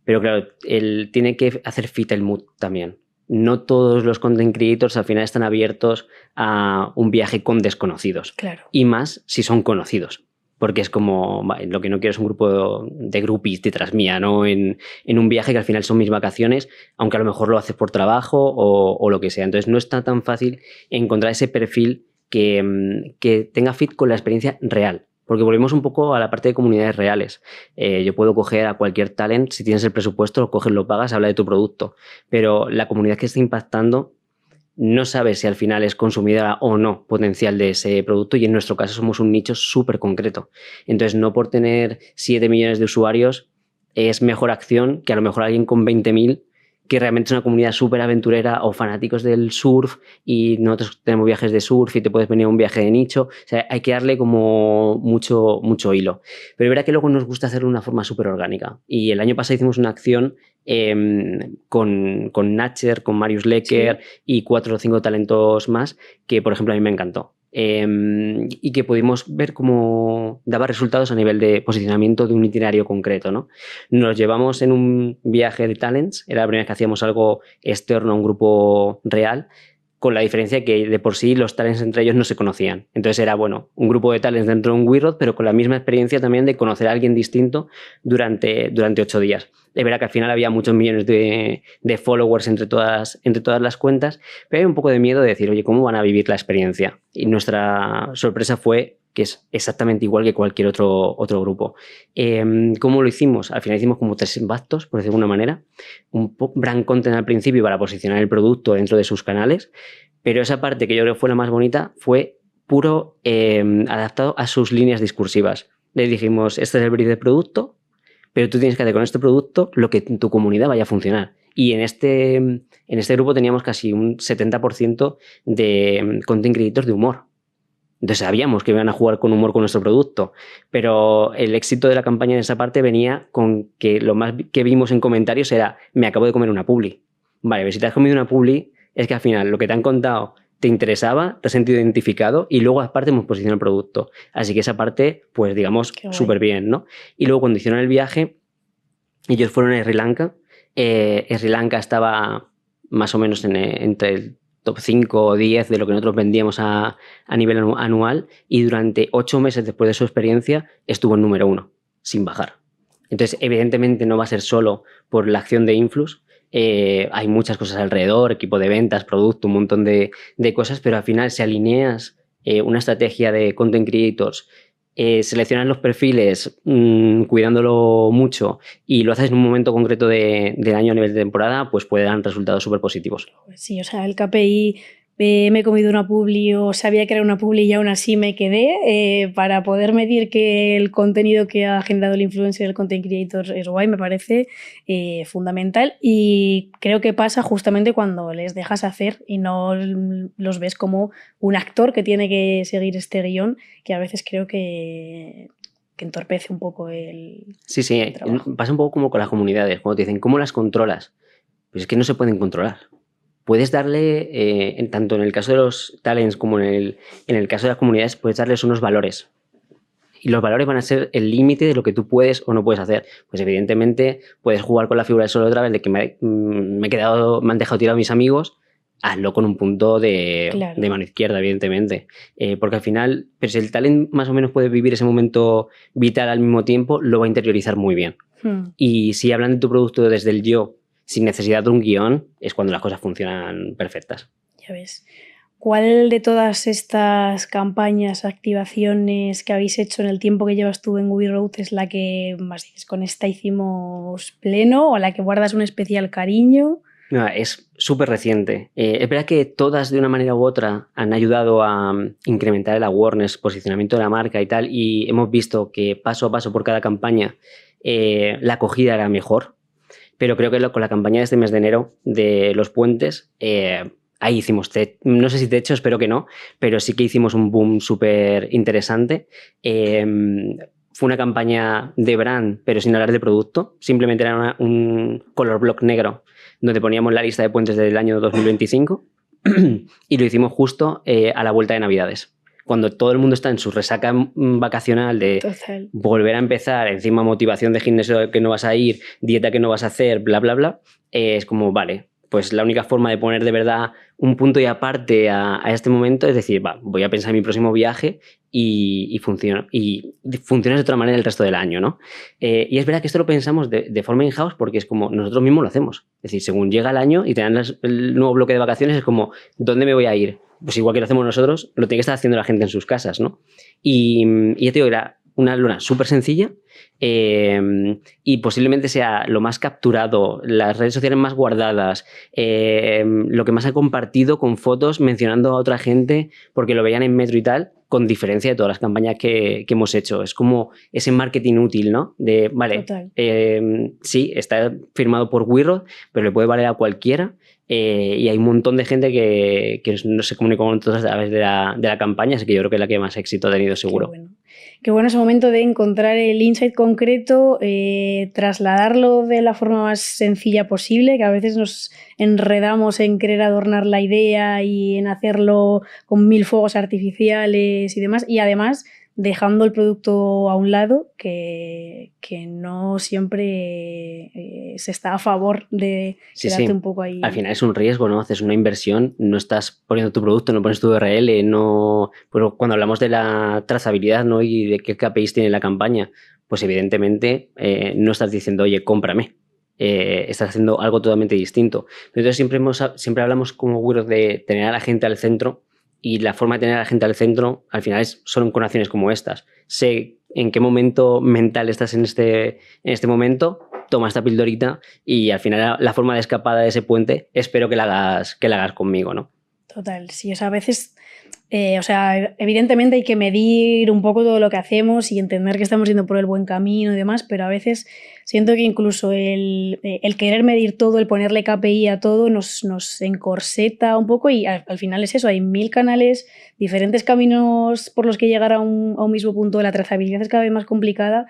pero claro, él tiene que hacer fit el mood también. No todos los content creators al final están abiertos a un viaje con desconocidos. Claro. Y más si son conocidos. Porque es como, lo que no quiero es un grupo de groupies detrás mía, ¿no? En un viaje que al final son mis vacaciones, aunque a lo mejor lo haces por trabajo o lo que sea. Entonces no está tan fácil encontrar ese perfil que tenga fit con la experiencia real. Porque volvemos un poco a la parte de comunidades reales. Yo puedo coger a cualquier talent, si tienes el presupuesto, lo coges, lo pagas, habla de tu producto. Pero la comunidad que está impactando no sabes si al final es consumidora o no potencial de ese producto, y en nuestro caso somos un nicho súper concreto. Entonces, no por tener 7 millones de usuarios es mejor acción que a lo mejor alguien con 20.000, que realmente es una comunidad súper aventurera o fanáticos del surf, y nosotros tenemos viajes de surf y te puedes venir a un viaje de nicho. O sea, hay que darle como mucho hilo. Pero es verdad que luego nos gusta hacerlo de una forma súper orgánica. Y el año pasado hicimos una acción con Natcher, con Marius Lecker, sí, y 4 o 5 talentos más, que por ejemplo a mí me encantó. Y que pudimos ver cómo daba resultados a nivel de posicionamiento de un itinerario concreto, ¿no? Nos llevamos en un viaje de talents, era la primera vez que hacíamos algo externo a un grupo real, con la diferencia que de por sí los talents entre ellos no se conocían. Entonces era, bueno, un grupo de talents dentro de un WeRoad, pero con la misma experiencia también de conocer a alguien distinto durante 8 días. Es verdad que al final había muchos millones de followers entre todas las cuentas, pero hay un poco de miedo de decir, oye, ¿cómo van a vivir la experiencia? Y nuestra sorpresa fue que es exactamente igual que cualquier otro grupo. ¿Cómo lo hicimos? Al final hicimos como 3 impactos, por decirlo de alguna manera. Un brand content al principio para posicionar el producto dentro de sus canales, pero esa parte que yo creo que fue la más bonita fue puro adaptado a sus líneas discursivas. Les dijimos, este es el brief de producto, pero tú tienes que hacer con este producto lo que en tu comunidad vaya a funcionar. Y en este grupo teníamos casi un 70% de content creators de humor. Entonces sabíamos que iban a jugar con humor con nuestro producto, pero el éxito de la campaña en esa parte venía con que lo más que vimos en comentarios era: me acabo de comer una publi. Vale, pero si te has comido una publi, es que al final lo que te han contado te interesaba, te has sentido identificado y luego aparte hemos posicionado el producto. Así que esa parte, pues digamos, súper bien, ¿no? Y luego cuando hicieron el viaje, ellos fueron a Sri Lanka. Sri Lanka estaba más o menos entre el top 5 o 10 de lo que nosotros vendíamos a nivel anual, y durante 8 meses después de su experiencia estuvo en número 1, sin bajar. Entonces, evidentemente no va a ser solo por la acción de Influx. Hay muchas cosas alrededor, equipo de ventas, producto, un montón de cosas, pero al final si alineas una estrategia de content creators, seleccionas los perfiles cuidándolo mucho y lo haces en un momento concreto del año a nivel de temporada, pues puede dar resultados súper positivos. Sí, o sea, el KPI, me he comido una publi o sabía que era una publi y aún así me quedé, para poder medir que el contenido que ha generado el influencer, el content creator es guay, me parece fundamental, y creo que pasa justamente cuando les dejas hacer y no los ves como un actor que tiene que seguir este guión, que a veces creo que entorpece un poco el trabajo. Pasa un poco como con las comunidades, cuando te dicen ¿cómo las controlas? Pues es que no se pueden controlar. Puedes darle, tanto en el caso de los talents como en el caso de las comunidades, puedes darles unos valores. Y los valores van a ser el límite de lo que tú puedes o no puedes hacer. Pues evidentemente puedes jugar con la figura del solo otra vez de que me han dejado tirado mis amigos. Hazlo con un punto de mano izquierda, evidentemente. Porque al final, pero si el talent más o menos puede vivir ese momento vital al mismo tiempo, lo va a interiorizar muy bien. Y si hablan de tu producto desde el yo, sin necesidad de un guión, es cuando las cosas funcionan perfectas. Ya ves. ¿Cuál de todas estas campañas, activaciones que habéis hecho en el tiempo que llevas tú en We Road es la que más dices, con esta hicimos pleno, o a la que guardas un especial cariño? No, es súper reciente. Es verdad que todas de una manera u otra han ayudado a incrementar el awareness, posicionamiento de la marca y tal, y hemos visto que paso a paso por cada campaña la acogida era mejor. Pero creo que con la campaña de este mes de enero de los puentes, ahí hicimos, no sé si techo, espero que no, pero sí que hicimos un boom súper interesante. Fue una campaña de brand, pero sin hablar de producto. Simplemente era un color block negro donde poníamos la lista de puentes del año 2025 y lo hicimos justo a la vuelta de Navidades, cuando todo el mundo está en su resaca vacacional de volver a empezar, encima motivación de gimnasio que no vas a ir, dieta que no vas a hacer, bla, bla, bla. Es como, vale, pues la única forma de poner de verdad un punto y aparte a este momento es decir, voy a pensar en mi próximo viaje y funciona de otra manera el resto del año, ¿no? Y es verdad que esto lo pensamos de forma in-house porque es como nosotros mismos lo hacemos. Es decir, según llega el año y te dan el nuevo bloque de vacaciones, es como, ¿dónde me voy a ir? Pues igual que lo hacemos nosotros, lo tiene que estar haciendo la gente en sus casas, ¿no? Y ya te digo, era una luna súper sencilla y posiblemente sea lo más capturado, las redes sociales más guardadas, lo que más ha compartido con fotos mencionando a otra gente porque lo veían en metro y tal, con diferencia de todas las campañas que hemos hecho. Es como ese marketing útil, ¿no? De, vale, sí, está firmado por We Road, pero le puede valer a cualquiera. Y hay un montón de gente que no se comunicó con nosotros a través de la campaña, así que yo creo que es la que más éxito ha tenido seguro. Qué bueno ese momento de encontrar el insight concreto, trasladarlo de la forma más sencilla posible, que a veces nos enredamos en querer adornar la idea y en hacerlo con 1000 fuegos artificiales y demás, y además dejando el producto a un lado, que no siempre se está a favor de quedarte un poco ahí. Al final es un riesgo, ¿no? Haces una inversión, no estás poniendo tu producto, no pones tu URL, no... Pero cuando hablamos de la trazabilidad, ¿no? Y de qué KPIs tiene la campaña, pues evidentemente no estás diciendo, oye, cómprame. Estás haciendo algo totalmente distinto. Entonces siempre hablamos como güeros de tener a la gente al centro. Y la forma de tener a la gente al centro, al final, son con acciones como estas. Sé en qué momento mental estás en este momento, toma esta pildorita y al final la forma de escapada de ese puente espero que la hagas conmigo, ¿no? Total, sí. O sea, a veces O sea, evidentemente hay que medir un poco todo lo que hacemos y entender que estamos yendo por el buen camino y demás, pero a veces siento que incluso el querer medir todo, el ponerle KPI a todo, nos encorseta un poco y al final es eso, hay 1000 canales, diferentes caminos por los que llegar a un mismo punto, la trazabilidad es cada vez más complicada.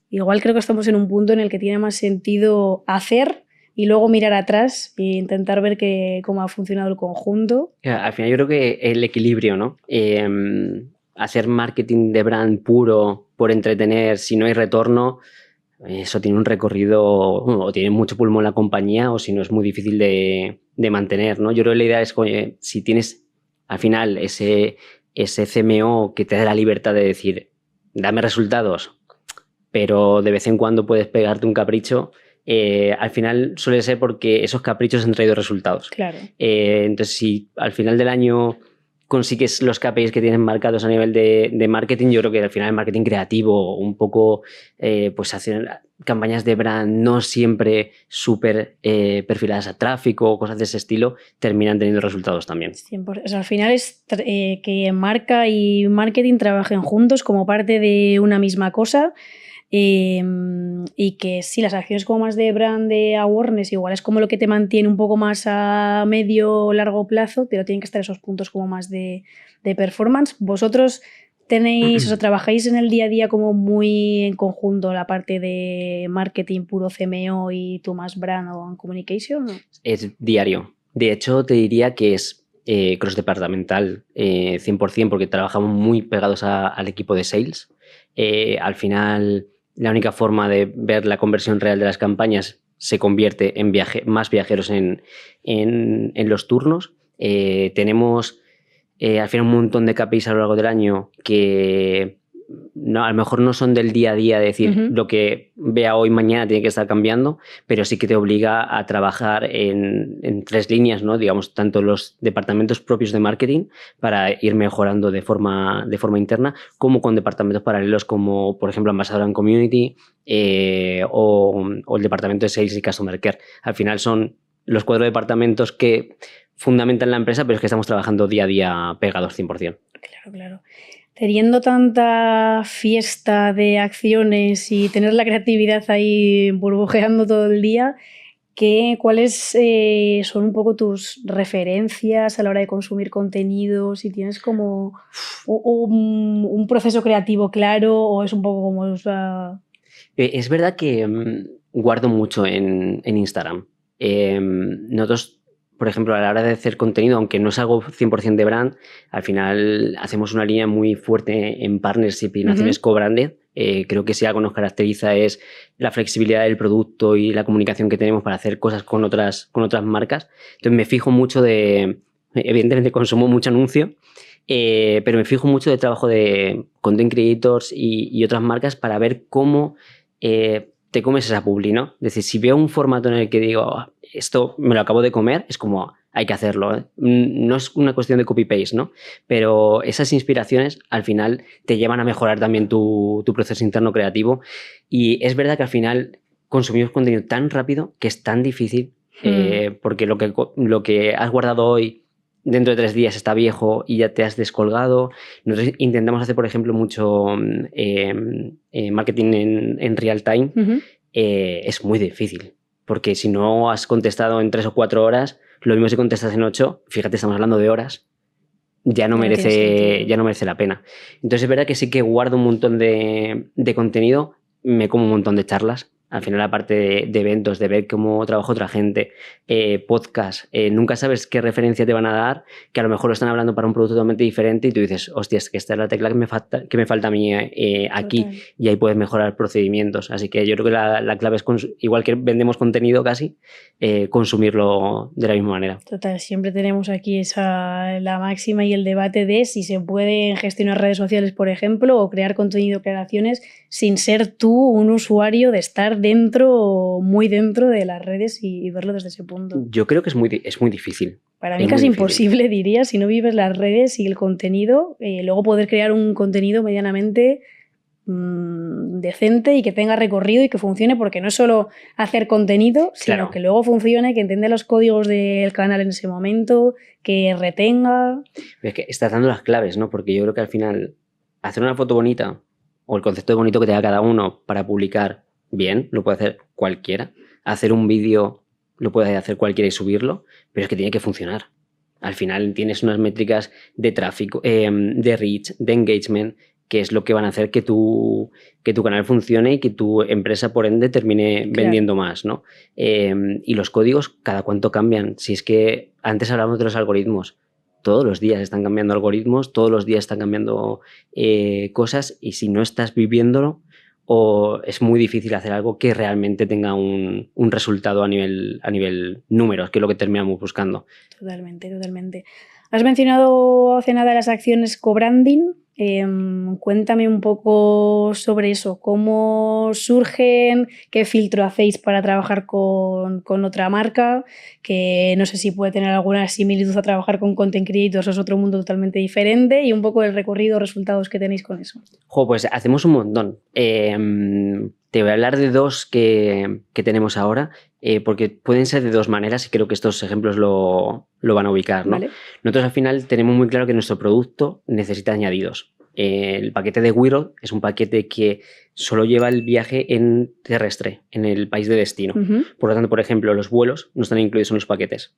Igual creo que estamos en un punto en el que tiene más sentido hacer y luego mirar atrás e intentar ver cómo ha funcionado el conjunto. Al final yo creo que el equilibrio, ¿no? Hacer marketing de brand puro por entretener, si no hay retorno, eso tiene un recorrido, o tiene mucho pulmón la compañía, o si no es muy difícil de mantener, ¿no? Yo creo que la idea es, oye, si tienes al final ese CMO que te da la libertad de decir, dame resultados, pero de vez en cuando puedes pegarte un capricho, al final suele ser porque esos caprichos han traído resultados. Claro. Entonces, si al final del año consigues los KPIs que tienes marcados a nivel de marketing, yo creo que al final el marketing creativo, un poco pues hacer campañas de brand no siempre súper perfiladas a tráfico, cosas de ese estilo, terminan teniendo resultados también. 100%. O sea, al final es que marca y marketing trabajen juntos como parte de una misma cosa. Y que sí, las acciones como más de brand, de awareness, igual es como lo que te mantiene un poco más a medio o largo plazo, pero tienen que estar esos puntos como más de performance. Vosotros tenéis, o sea, trabajáis en el día a día como muy en conjunto la parte de marketing puro CMO y tú más brand o communication, ¿no? Es diario. De hecho, te diría que es cross-departamental 100%, porque trabajamos muy pegados al equipo de sales. Al final, la única forma de ver la conversión real de las campañas se convierte en más viajeros en los turnos. Tenemos al final un montón de KPIs a lo largo del año que no, a lo mejor no son del día a día, de decir, lo que vea hoy, mañana tiene que estar cambiando, pero sí que te obliga a trabajar en 3 líneas, ¿no? Digamos, tanto los departamentos propios de marketing para ir mejorando de forma interna, como con departamentos paralelos como, por ejemplo, Ambassador and Community o el departamento de Sales y Customer Care. Al final son los 4 departamentos que fundamentan la empresa, pero es que estamos trabajando día a día pegados 100%. Claro. Teniendo tanta fiesta de acciones y tener la creatividad ahí burbujeando todo el día, ¿cuáles son un poco tus referencias a la hora de consumir contenido? Si tienes como un proceso creativo claro o es un poco como... Es verdad que guardo mucho en Instagram. Nosotros, por ejemplo, a la hora de hacer contenido, aunque no es algo 100% de brand, al final hacemos una línea muy fuerte en partnership y en acciones co-branded. Creo que si algo nos caracteriza es la flexibilidad del producto y la comunicación que tenemos para hacer cosas con otras marcas. Entonces me fijo mucho evidentemente consumo mucho anuncio, pero me fijo mucho de trabajo de content creators y otras marcas para ver cómo te comes esa publi, ¿no? Es decir, si veo un formato en el que digo, esto me lo acabo de comer, es como, hay que hacerlo, ¿eh? No es una cuestión de copy-paste, ¿no? Pero esas inspiraciones al final te llevan a mejorar también tu proceso interno creativo. Y es verdad que al final consumimos contenido tan rápido que es tan difícil, porque lo que has guardado hoy dentro de 3 días está viejo y ya te has descolgado. Nosotros intentamos hacer, por ejemplo, mucho marketing en real time. Es muy difícil, porque si no has contestado en 3 o 4 horas, lo mismo si contestas en 8, fíjate, estamos hablando de horas, ya no merece la pena. Entonces es verdad que sí que guardo un montón de contenido, me como un montón de charlas. Al final, aparte de eventos, de ver cómo trabaja otra gente, podcast, nunca sabes qué referencia te van a dar, que a lo mejor lo están hablando para un producto totalmente diferente y tú dices, hostia, es que esta es la tecla que me falta a mí aquí. Total. Y ahí puedes mejorar procedimientos. Así que yo creo que la clave es, igual que vendemos contenido casi, consumirlo de la misma manera. Total, siempre tenemos aquí la máxima y el debate de si se pueden gestionar redes sociales, por ejemplo, o crear contenido, creaciones, sin ser tú un usuario de estar muy dentro de las redes y verlo desde ese punto. Yo creo que es muy difícil. Para mí casi imposible, diría, si no vives las redes y el contenido, luego poder crear un contenido medianamente decente y que tenga recorrido y que funcione, porque no es solo hacer contenido, sino Claro. que luego funcione, que entienda los códigos del canal en ese momento, que retenga. Es que estás dando las claves, ¿no? Porque yo creo que al final hacer una foto bonita o el concepto de bonito que tenga cada uno para publicar bien, lo puede hacer cualquiera. Hacer un vídeo lo puede hacer cualquiera y subirlo, pero es que tiene que funcionar. Al final tienes unas métricas de tráfico, de reach, de engagement, que es lo que van a hacer que tu canal funcione y que tu empresa, por ende, termine vendiendo más, ¿no? Y los códigos, ¿cada cuánto cambian? Si es que antes hablábamos de los algoritmos. Todos los días están cambiando algoritmos, todos los días están cambiando cosas, y si no estás viviéndolo, o es muy difícil hacer algo que realmente tenga un resultado a nivel números, que es lo que terminamos buscando. Totalmente, totalmente. Has mencionado hace nada las acciones co-branding. Cuéntame un poco sobre eso, cómo surgen, qué filtro hacéis para trabajar con otra marca, que no sé si puede tener alguna similitud a trabajar con content creators o es otro mundo totalmente diferente, y un poco el recorrido, resultados que tenéis con eso. Pues hacemos un montón. Te voy a hablar de dos que tenemos ahora, porque pueden ser de dos maneras y creo que estos ejemplos lo van a ubicar, ¿no? Vale. Nosotros al final tenemos muy claro que nuestro producto necesita añadidos. El paquete de Wiro es un paquete que solo lleva el viaje en terrestre, en el país de destino. Por lo tanto, por ejemplo, los vuelos no están incluidos en los paquetes.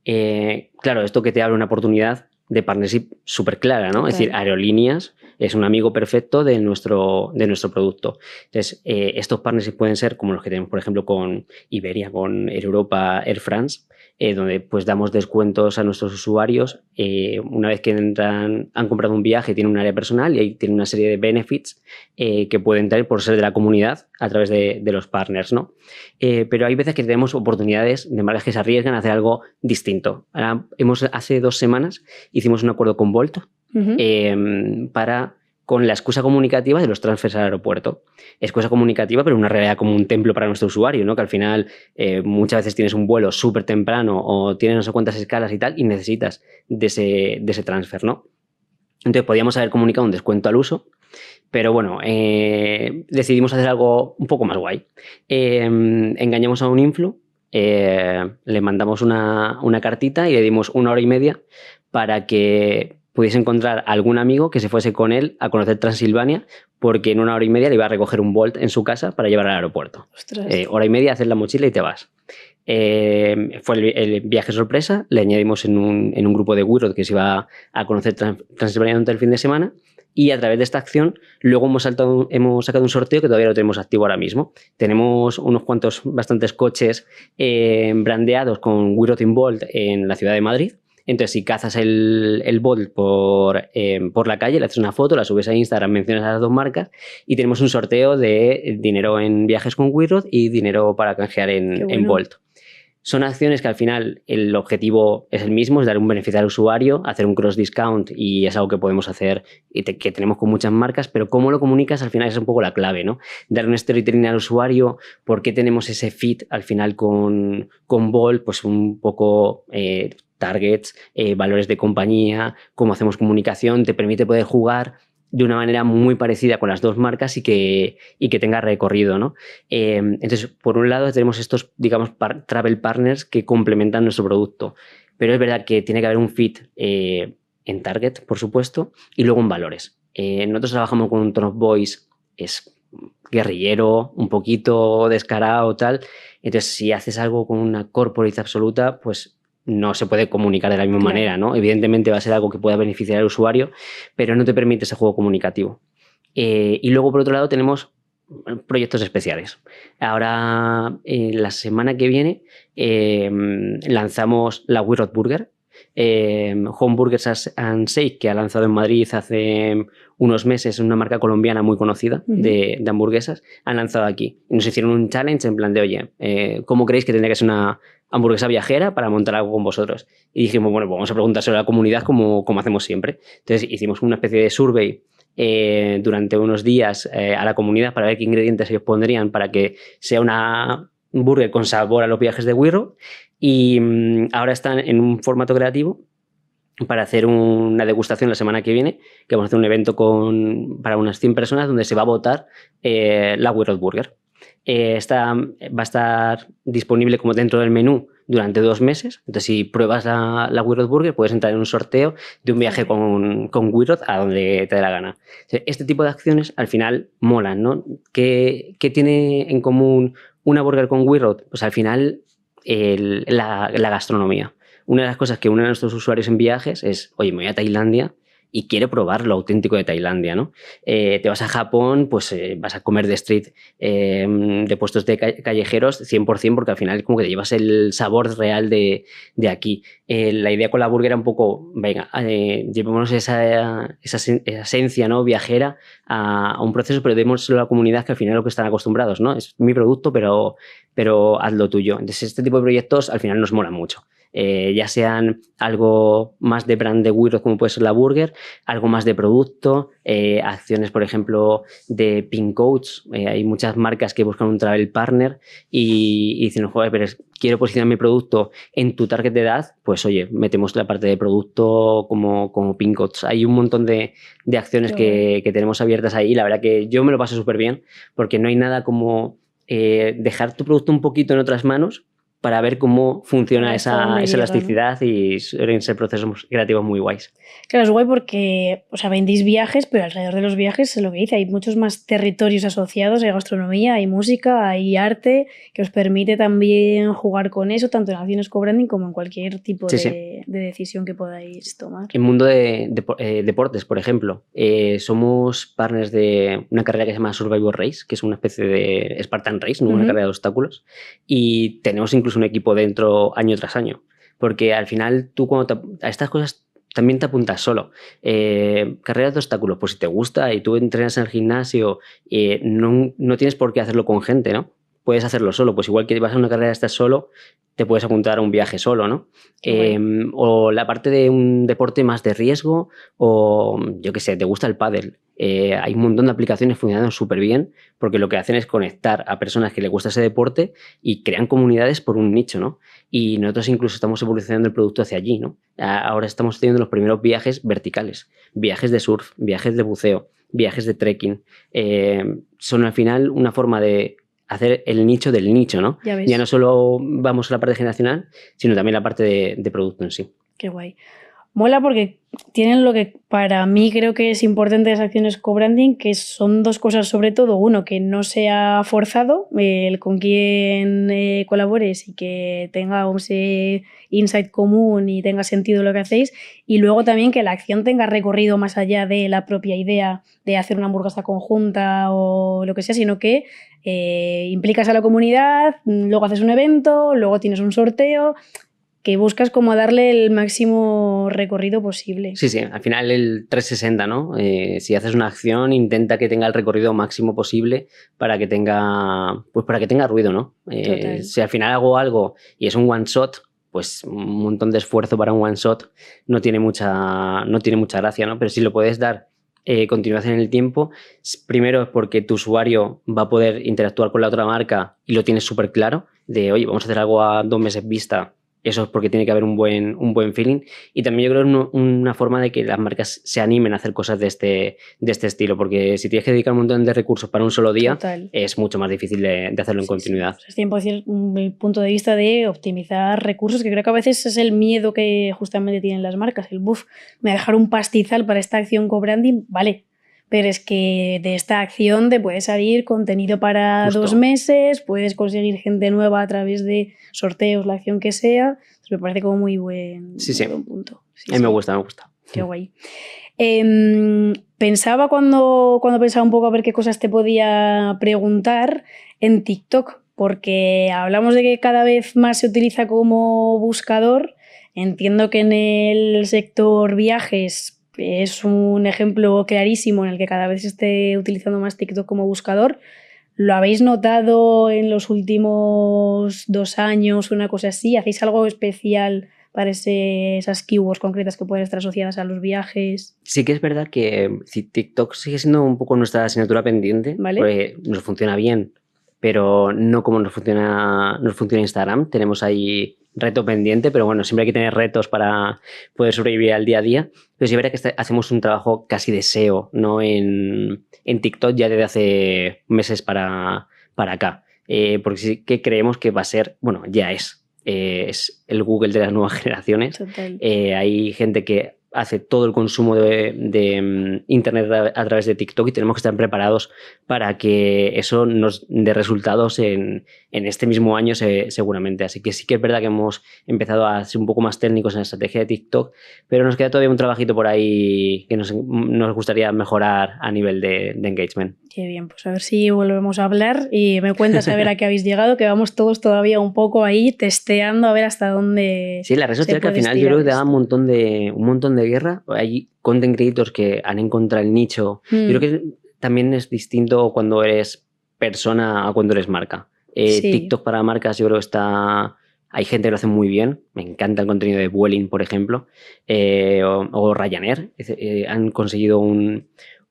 Claro, esto que te abre una oportunidad de partnership súper clara, ¿no? Es decir, aerolíneas es un amigo perfecto de nuestro producto. Entonces, estos partnerships pueden ser como los que tenemos, por ejemplo, con Iberia, con Air Europa, Air France, donde pues damos descuentos a nuestros usuarios una vez que han comprado un viaje, tienen un área personal y ahí tienen una serie de benefits que pueden tener por ser de la comunidad a través de los partners, ¿no? Pero hay veces que tenemos oportunidades de marcas que se arriesgan a hacer algo distinto. Ahora, hace 2 semanas hicimos un acuerdo con Bolt con la excusa comunicativa de los transfers al aeropuerto. Excusa comunicativa, pero una realidad como un templo para nuestro usuario, ¿no? Que al final muchas veces tienes un vuelo súper temprano o tienes no sé cuántas escalas y tal y necesitas de ese transfer, ¿no? Entonces podíamos haber comunicado un descuento al uso, pero bueno, decidimos hacer algo un poco más guay. Engañamos a un influ, le mandamos una cartita y le dimos 1 hora y media para que pudiese encontrar algún amigo que se fuese con él a conocer Transilvania, porque en 1 hora y media le iba a recoger un Bolt en su casa para llevar al aeropuerto. 1 hora y media, haces la mochila y te vas. Fue el viaje sorpresa, le añadimos en un grupo de Wiro que se iba a conocer Transilvania durante el fin de semana, y a través de esta acción luego hemos sacado un sorteo que todavía lo tenemos activo ahora mismo. Tenemos unos cuantos, bastantes coches brandeados con Wiro Team Bolt en la ciudad de Madrid. Entonces, si cazas el Bolt por la calle, le haces una foto, la subes a Instagram, mencionas a las 2 marcas y tenemos un sorteo de dinero en viajes con Wiro y dinero para canjear en Bolt. Son acciones que al final el objetivo es el mismo, es dar un beneficio al usuario, hacer un cross discount, y es algo que podemos hacer y que tenemos con muchas marcas, pero cómo lo comunicas al final es un poco la clave, ¿no? Dar un storytelling al usuario, por qué tenemos ese fit al final con Bolt, pues un poco targets, valores de compañía, cómo hacemos comunicación, te permite poder jugar de una manera muy parecida con las 2 marcas y que tenga recorrido, ¿no? Entonces, por un lado tenemos estos, digamos, travel partners que complementan nuestro producto, pero es verdad que tiene que haber un fit en target, por supuesto, y luego en valores. Nosotros trabajamos con un tone of voice, es guerrillero, un poquito descarado, tal. Entonces, si haces algo con una corporate absoluta, pues no se puede comunicar de la misma manera, ¿no? Evidentemente va a ser algo que pueda beneficiar al usuario, pero no te permite ese juego comunicativo. Y luego, por otro lado, tenemos proyectos especiales. Ahora, la semana que viene, lanzamos la Wiro Burger, Home Burgers and Shake, que ha lanzado en Madrid hace unos meses, una marca colombiana muy conocida de hamburguesas, han lanzado aquí. Y nos hicieron un challenge en plan de, oye, ¿cómo creéis que tendría que ser una hamburguesa viajera para montar algo con vosotros? Y dijimos, bueno, pues vamos a preguntárselo a la comunidad como hacemos siempre. Entonces hicimos una especie de survey durante unos días a la comunidad para ver qué ingredientes ellos pondrían para que sea una burger con sabor a los viajes de Wiro, y ahora están en un formato creativo para hacer una degustación la semana que viene, que vamos a hacer un evento para unas 100 personas donde se va a votar la Wii Road Burger. Va a estar disponible como dentro del menú durante 2 meses. Entonces, si pruebas la Wii Road Burger, puedes entrar en un sorteo de un viaje con Wii Road a donde te dé la gana. Este tipo de acciones al final molan, ¿no? ¿Qué tiene en común una burger con Wii Road? Pues al final la gastronomía. Una de las cosas que une a nuestros usuarios en viajes es, oye, me voy a Tailandia y quiere probar lo auténtico de Tailandia, ¿no? Te vas a Japón, pues vas a comer de street, de puestos de callejeros 100%, porque al final como que te llevas el sabor real de aquí. La idea con la burger era un poco, venga, llevémonos esa esencia, ¿no?, viajera a un proceso, pero démoslo a la comunidad, que al final es lo que están acostumbrados, ¿no? Es mi producto, pero haz lo tuyo. Entonces, este tipo de proyectos al final nos molan mucho. Ya sean algo más de brand de Wii Road, como puede ser la burger, algo más de producto, acciones, por ejemplo, de pin codes. Hay muchas marcas que buscan un travel partner y dicen, joder, pero quiero posicionar mi producto en tu target de edad, pues oye, metemos la parte de producto como pin codes. Hay un montón de acciones que tenemos abiertas ahí. La verdad que yo me lo paso súper bien, porque no hay nada como dejar tu producto un poquito en otras manos para ver cómo funciona esa elasticidad, ¿no? Y suelen ser procesos creativos muy guays. Claro, es guay porque, o sea, vendéis viajes, pero alrededor de los viajes es lo que dice, hay muchos más territorios asociados, hay gastronomía, hay música, hay arte, que os permite también jugar con eso, tanto en acciones co-branding como en cualquier tipo de decisión que podáis tomar. En mundo de deportes, por ejemplo, somos partners de una carrera que se llama Survivor Race, que es una especie de Spartan Race, ¿no? Una carrera de obstáculos, y tenemos incluso un equipo dentro año tras año, porque al final tú cuando a estas cosas también te apuntas solo. Carreras de obstáculos, pues si te gusta y tú entrenas en el gimnasio, no tienes por qué hacerlo con gente, ¿no? Puedes hacerlo solo, pues igual que vas a una carrera, estás solo, te puedes apuntar a un viaje solo, ¿no? O la parte de un deporte más de riesgo, o yo qué sé, te gusta el pádel. Hay un montón de aplicaciones funcionando súper bien, porque lo que hacen es conectar a personas que les gusta ese deporte y crean comunidades por un nicho, ¿no? Y nosotros incluso estamos evolucionando el producto hacia allí, ¿no? Ahora estamos teniendo los primeros viajes verticales, viajes de surf, viajes de buceo, viajes de trekking. Son al final una forma de hacer el nicho del nicho, ¿no? Ya no solo vamos a la parte generacional, sino también la parte de producto en sí. Qué guay. Mola porque tienen lo que para mí creo que es importante de las acciones co-branding, que son 2 cosas sobre todo. Uno, que no sea forzado el con quién colabores y que tenga ese insight común y tenga sentido lo que hacéis. Y luego también que la acción tenga recorrido más allá de la propia idea de hacer una hamburguesa conjunta o lo que sea, sino que implicas a la comunidad, luego haces un evento, luego tienes un sorteo, que buscas como darle el máximo recorrido posible. Sí, al final el 360, ¿no? Si haces una acción, intenta que tenga el recorrido máximo posible para que tenga ruido, ¿no? Si al final hago algo y es un one shot, pues un montón de esfuerzo para un one shot no tiene mucha gracia, ¿no? Pero si lo puedes dar continuación en el tiempo, primero es porque tu usuario va a poder interactuar con la otra marca y lo tienes súper claro, de oye, vamos a hacer algo a 2 meses vista. Eso es porque tiene que haber un buen feeling. Y también yo creo que es una forma de que las marcas se animen a hacer cosas de este estilo, porque si tienes que dedicar un montón de recursos para un solo día, es mucho más difícil de hacerlo en continuidad. Es 100% el punto de vista de optimizar recursos, que creo que a veces es el miedo que justamente tienen las marcas. Me voy a dejar un pastizal para esta acción co-branding, vale. Pero es que de esta acción te puede salir contenido para 2 meses, puedes conseguir gente nueva a través de sorteos, la acción que sea. Entonces me parece como muy buen punto. A mí me gusta. Qué guay. Pensaba cuando pensaba un poco a ver qué cosas te podía preguntar en TikTok, porque hablamos de que cada vez más se utiliza como buscador. Entiendo que en el sector viajes es un ejemplo clarísimo en el que cada vez se esté utilizando más TikTok como buscador. ¿Lo habéis notado en los últimos 2 años, una cosa así? ¿Hacéis algo especial para esas keywords concretas que pueden estar asociadas a los viajes? Sí que es verdad que TikTok sigue siendo un poco nuestra asignatura pendiente, ¿vale? Porque nos funciona bien, pero no como nos funciona Instagram. Tenemos ahí reto pendiente, pero bueno, siempre hay que tener retos para poder sobrevivir al día a día. Pero sí es verdad que hacemos un trabajo casi de SEO, ¿no? En TikTok ya desde hace meses para acá. Porque sí que creemos que va a ser, bueno, ya es el Google de las nuevas generaciones. Total. Hay gente que hace todo el consumo de Internet a través de TikTok y tenemos que estar preparados para que eso nos dé resultados en este mismo año seguramente. Así que sí que es verdad que hemos empezado a ser un poco más técnicos en la estrategia de TikTok, pero nos queda todavía un trabajito por ahí que nos gustaría mejorar a nivel de engagement. Qué bien, pues a ver si volvemos a hablar y me cuentas a ver a qué habéis llegado, que vamos todos todavía un poco ahí testeando a ver hasta dónde. Sí, la red social que al final yo creo que te da un montón de guerra. Hay content creators que han encontrado el nicho. Yo creo que también es distinto cuando eres persona a cuando eres marca. Sí. TikTok para marcas yo creo que está... Hay gente que lo hace muy bien. Me encanta el contenido de Vueling, por ejemplo. O Ryanair. Han conseguido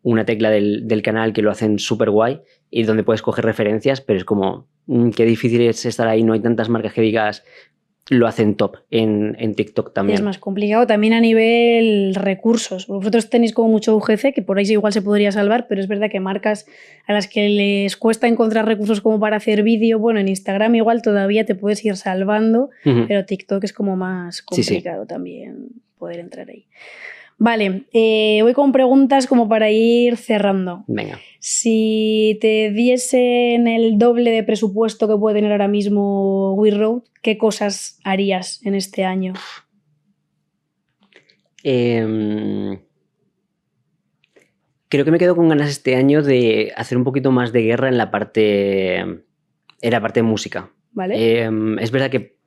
una tecla del canal que lo hacen súper guay y donde puedes coger referencias, pero es como qué difícil es estar ahí. No hay tantas marcas que digas lo hacen top en TikTok también. Es más complicado también a nivel recursos. Vosotros tenéis como mucho UGC, que por ahí igual se podría salvar, pero es verdad que marcas a las que les cuesta encontrar recursos como para hacer vídeo, bueno, en Instagram igual todavía te puedes ir salvando, pero TikTok es como más complicado también poder entrar ahí. Vale, voy con preguntas como para ir cerrando. Venga. Si te diesen el doble de presupuesto que puede tener ahora mismo We Road, ¿qué cosas harías en este año? Creo que me quedo con ganas este año de hacer un poquito más de guerra en la parte de música. ¿Vale? Es verdad que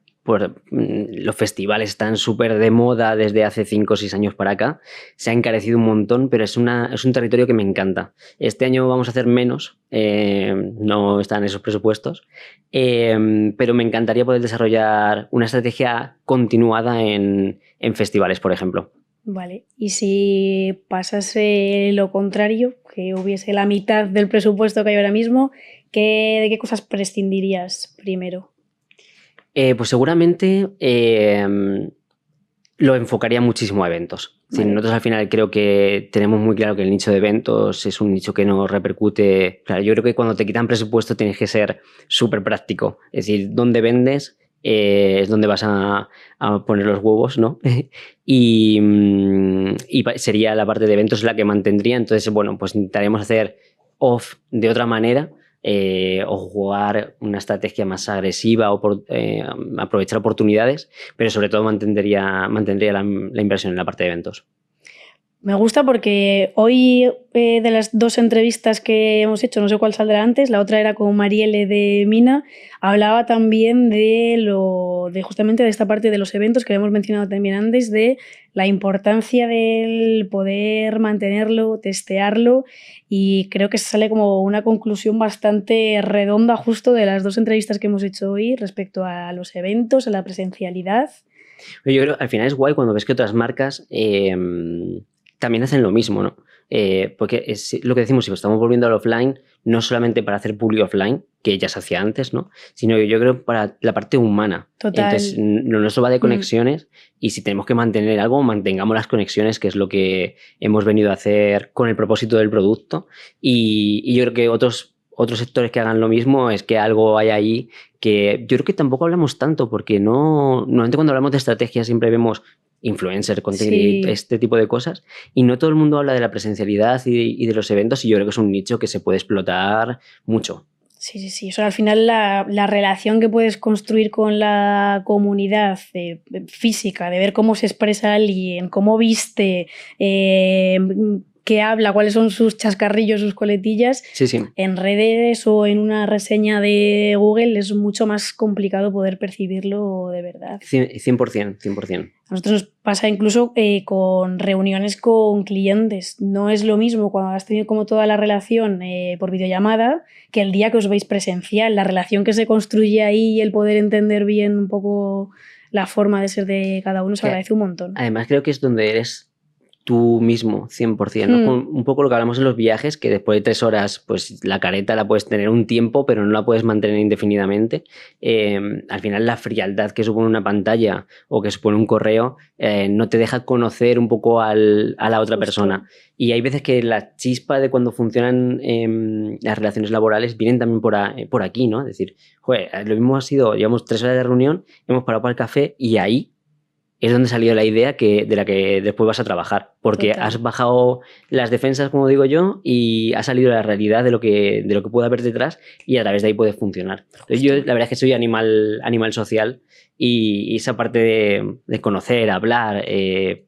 los festivales están súper de moda desde hace 5 o 6 años para acá. Se ha encarecido un montón, pero es un territorio que me encanta. Este año vamos a hacer menos, no están esos presupuestos, pero me encantaría poder desarrollar una estrategia continuada en festivales, por ejemplo. Vale, y si pasase lo contrario, que hubiese la mitad del presupuesto que hay ahora mismo, ¿de qué cosas prescindirías primero? Pues seguramente lo enfocaría muchísimo a eventos. Vale. Nosotros al final creo que tenemos muy claro que el nicho de eventos es un nicho que nos repercute. Claro, yo creo que cuando te quitan presupuesto tienes que ser súper práctico. Es decir, dónde vendes es donde vas a poner los huevos, ¿no? y sería la parte de eventos la que mantendría. Entonces, bueno, pues intentaremos hacer off de otra manera. O jugar una estrategia más agresiva o aprovechar oportunidades, pero sobre todo mantendría la inversión en la parte de eventos. Me gusta porque hoy de las 2 entrevistas que hemos hecho, no sé cuál saldrá antes, la otra era con Marielle de Mina, hablaba también de justamente de esta parte de los eventos que hemos mencionado también antes, de la importancia del poder mantenerlo, testearlo, y creo que sale como una conclusión bastante redonda justo de las 2 entrevistas que hemos hecho hoy respecto a los eventos, a la presencialidad. Yo creo que al final es guay cuando ves que otras marcas también hacen lo mismo, ¿no? Porque es lo que decimos, si estamos volviendo al offline, no solamente para hacer public offline, que ya se hacía antes, ¿no? Sino que yo creo para la parte humana. Total. Entonces, lo nuestro va de conexiones y si tenemos que mantener algo, mantengamos las conexiones, que es lo que hemos venido a hacer con el propósito del producto. Y yo creo que otros sectores que hagan lo mismo es que algo hay ahí que yo creo que tampoco hablamos tanto, porque normalmente cuando hablamos de estrategia siempre vemos influencer, contenido, este tipo de cosas, y no todo el mundo habla de la presencialidad y de los eventos, y yo creo que es un nicho que se puede explotar mucho. Sí. O sea, al final la relación que puedes construir con la comunidad física, de ver cómo se expresa alguien, cómo viste, qué habla, cuáles son sus chascarrillos, sus coletillas, en redes o en una reseña de Google es mucho más complicado poder percibirlo de verdad. 100%. A nosotros nos pasa incluso con reuniones con clientes. No es lo mismo cuando has tenido como toda la relación por videollamada que el día que os veis presencial. La relación que se construye ahí y el poder entender bien un poco la forma de ser de cada uno se agradece un montón. Además creo que es donde eres tú mismo, 100%, ¿no? Un poco lo que hablamos en los viajes, que después de 3 horas, pues la careta la puedes tener un tiempo, pero no la puedes mantener indefinidamente. Al final la frialdad que supone una pantalla o que supone un correo no te deja conocer un poco a la otra persona. Y hay veces que la chispa de cuando funcionan las relaciones laborales vienen también por aquí, ¿no? Es decir, joder, lo mismo ha sido, llevamos 3 horas de reunión, hemos parado para el café y ahí es donde salió la idea de la que después vas a trabajar, porque has bajado las defensas, como digo yo, y ha salido la realidad de lo que puede haber detrás y a través de ahí puede funcionar. Entonces, yo la verdad es que soy animal social y esa parte de conocer, hablar,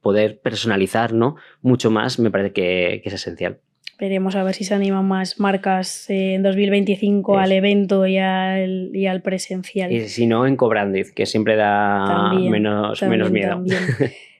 poder personalizar, ¿no? Mucho más me parece que es esencial. Veremos a ver si se animan más marcas en 2025 al evento y al presencial. Y si no, en Cobranded, que siempre da menos miedo. También.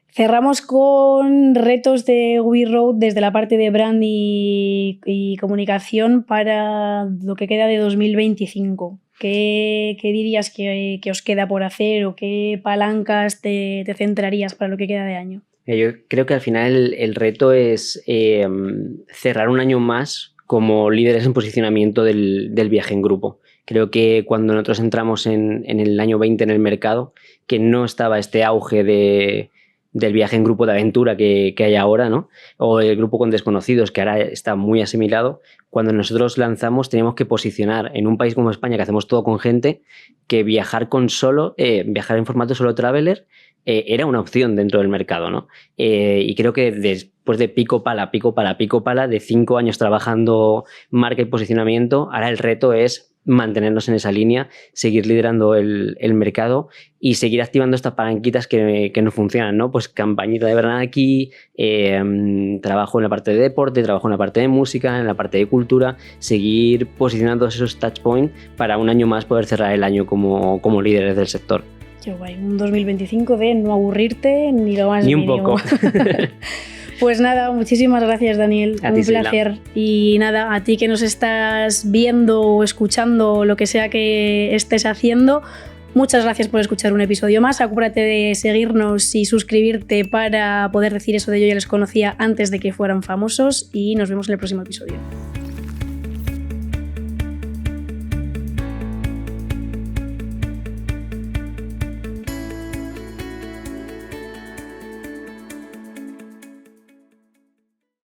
Cerramos con retos de We Road desde la parte de brand y comunicación para lo que queda de 2025. ¿Qué dirías que os queda por hacer o qué palancas te centrarías para lo que queda de año? Yo creo que al final el reto es cerrar un año más como líderes en posicionamiento del viaje en grupo. Creo que cuando nosotros entramos en el año 20 en el mercado, que no estaba este auge del viaje en grupo de aventura que hay ahora, ¿no? O el grupo con desconocidos, que ahora está muy asimilado. Cuando nosotros lanzamos teníamos que posicionar en un país como España, que hacemos todo con gente, que viajar en formato solo traveler era una opción dentro del mercado, ¿no? Y creo que después de pico pala, de 5 años trabajando marca y posicionamiento, ahora el reto es mantenernos en esa línea, seguir liderando el mercado y seguir activando estas palanquitas que no funcionan, ¿no? Pues campañita de verano aquí, trabajo en la parte de deporte, trabajo en la parte de música, en la parte de cultura, seguir posicionando esos touch points para un año más poder cerrar el año como líderes del sector. Qué guay, un 2025 de no aburrirte ni lo más ni un mínimo. Poco. Pues nada, muchísimas gracias, Daniel. A ti, un placer. Y nada, a ti que nos estás viendo o escuchando, lo que sea que estés haciendo, muchas gracias por escuchar un episodio más. Acuérdate de seguirnos y suscribirte para poder decir eso de yo ya les conocía antes de que fueran famosos y nos vemos en el próximo episodio.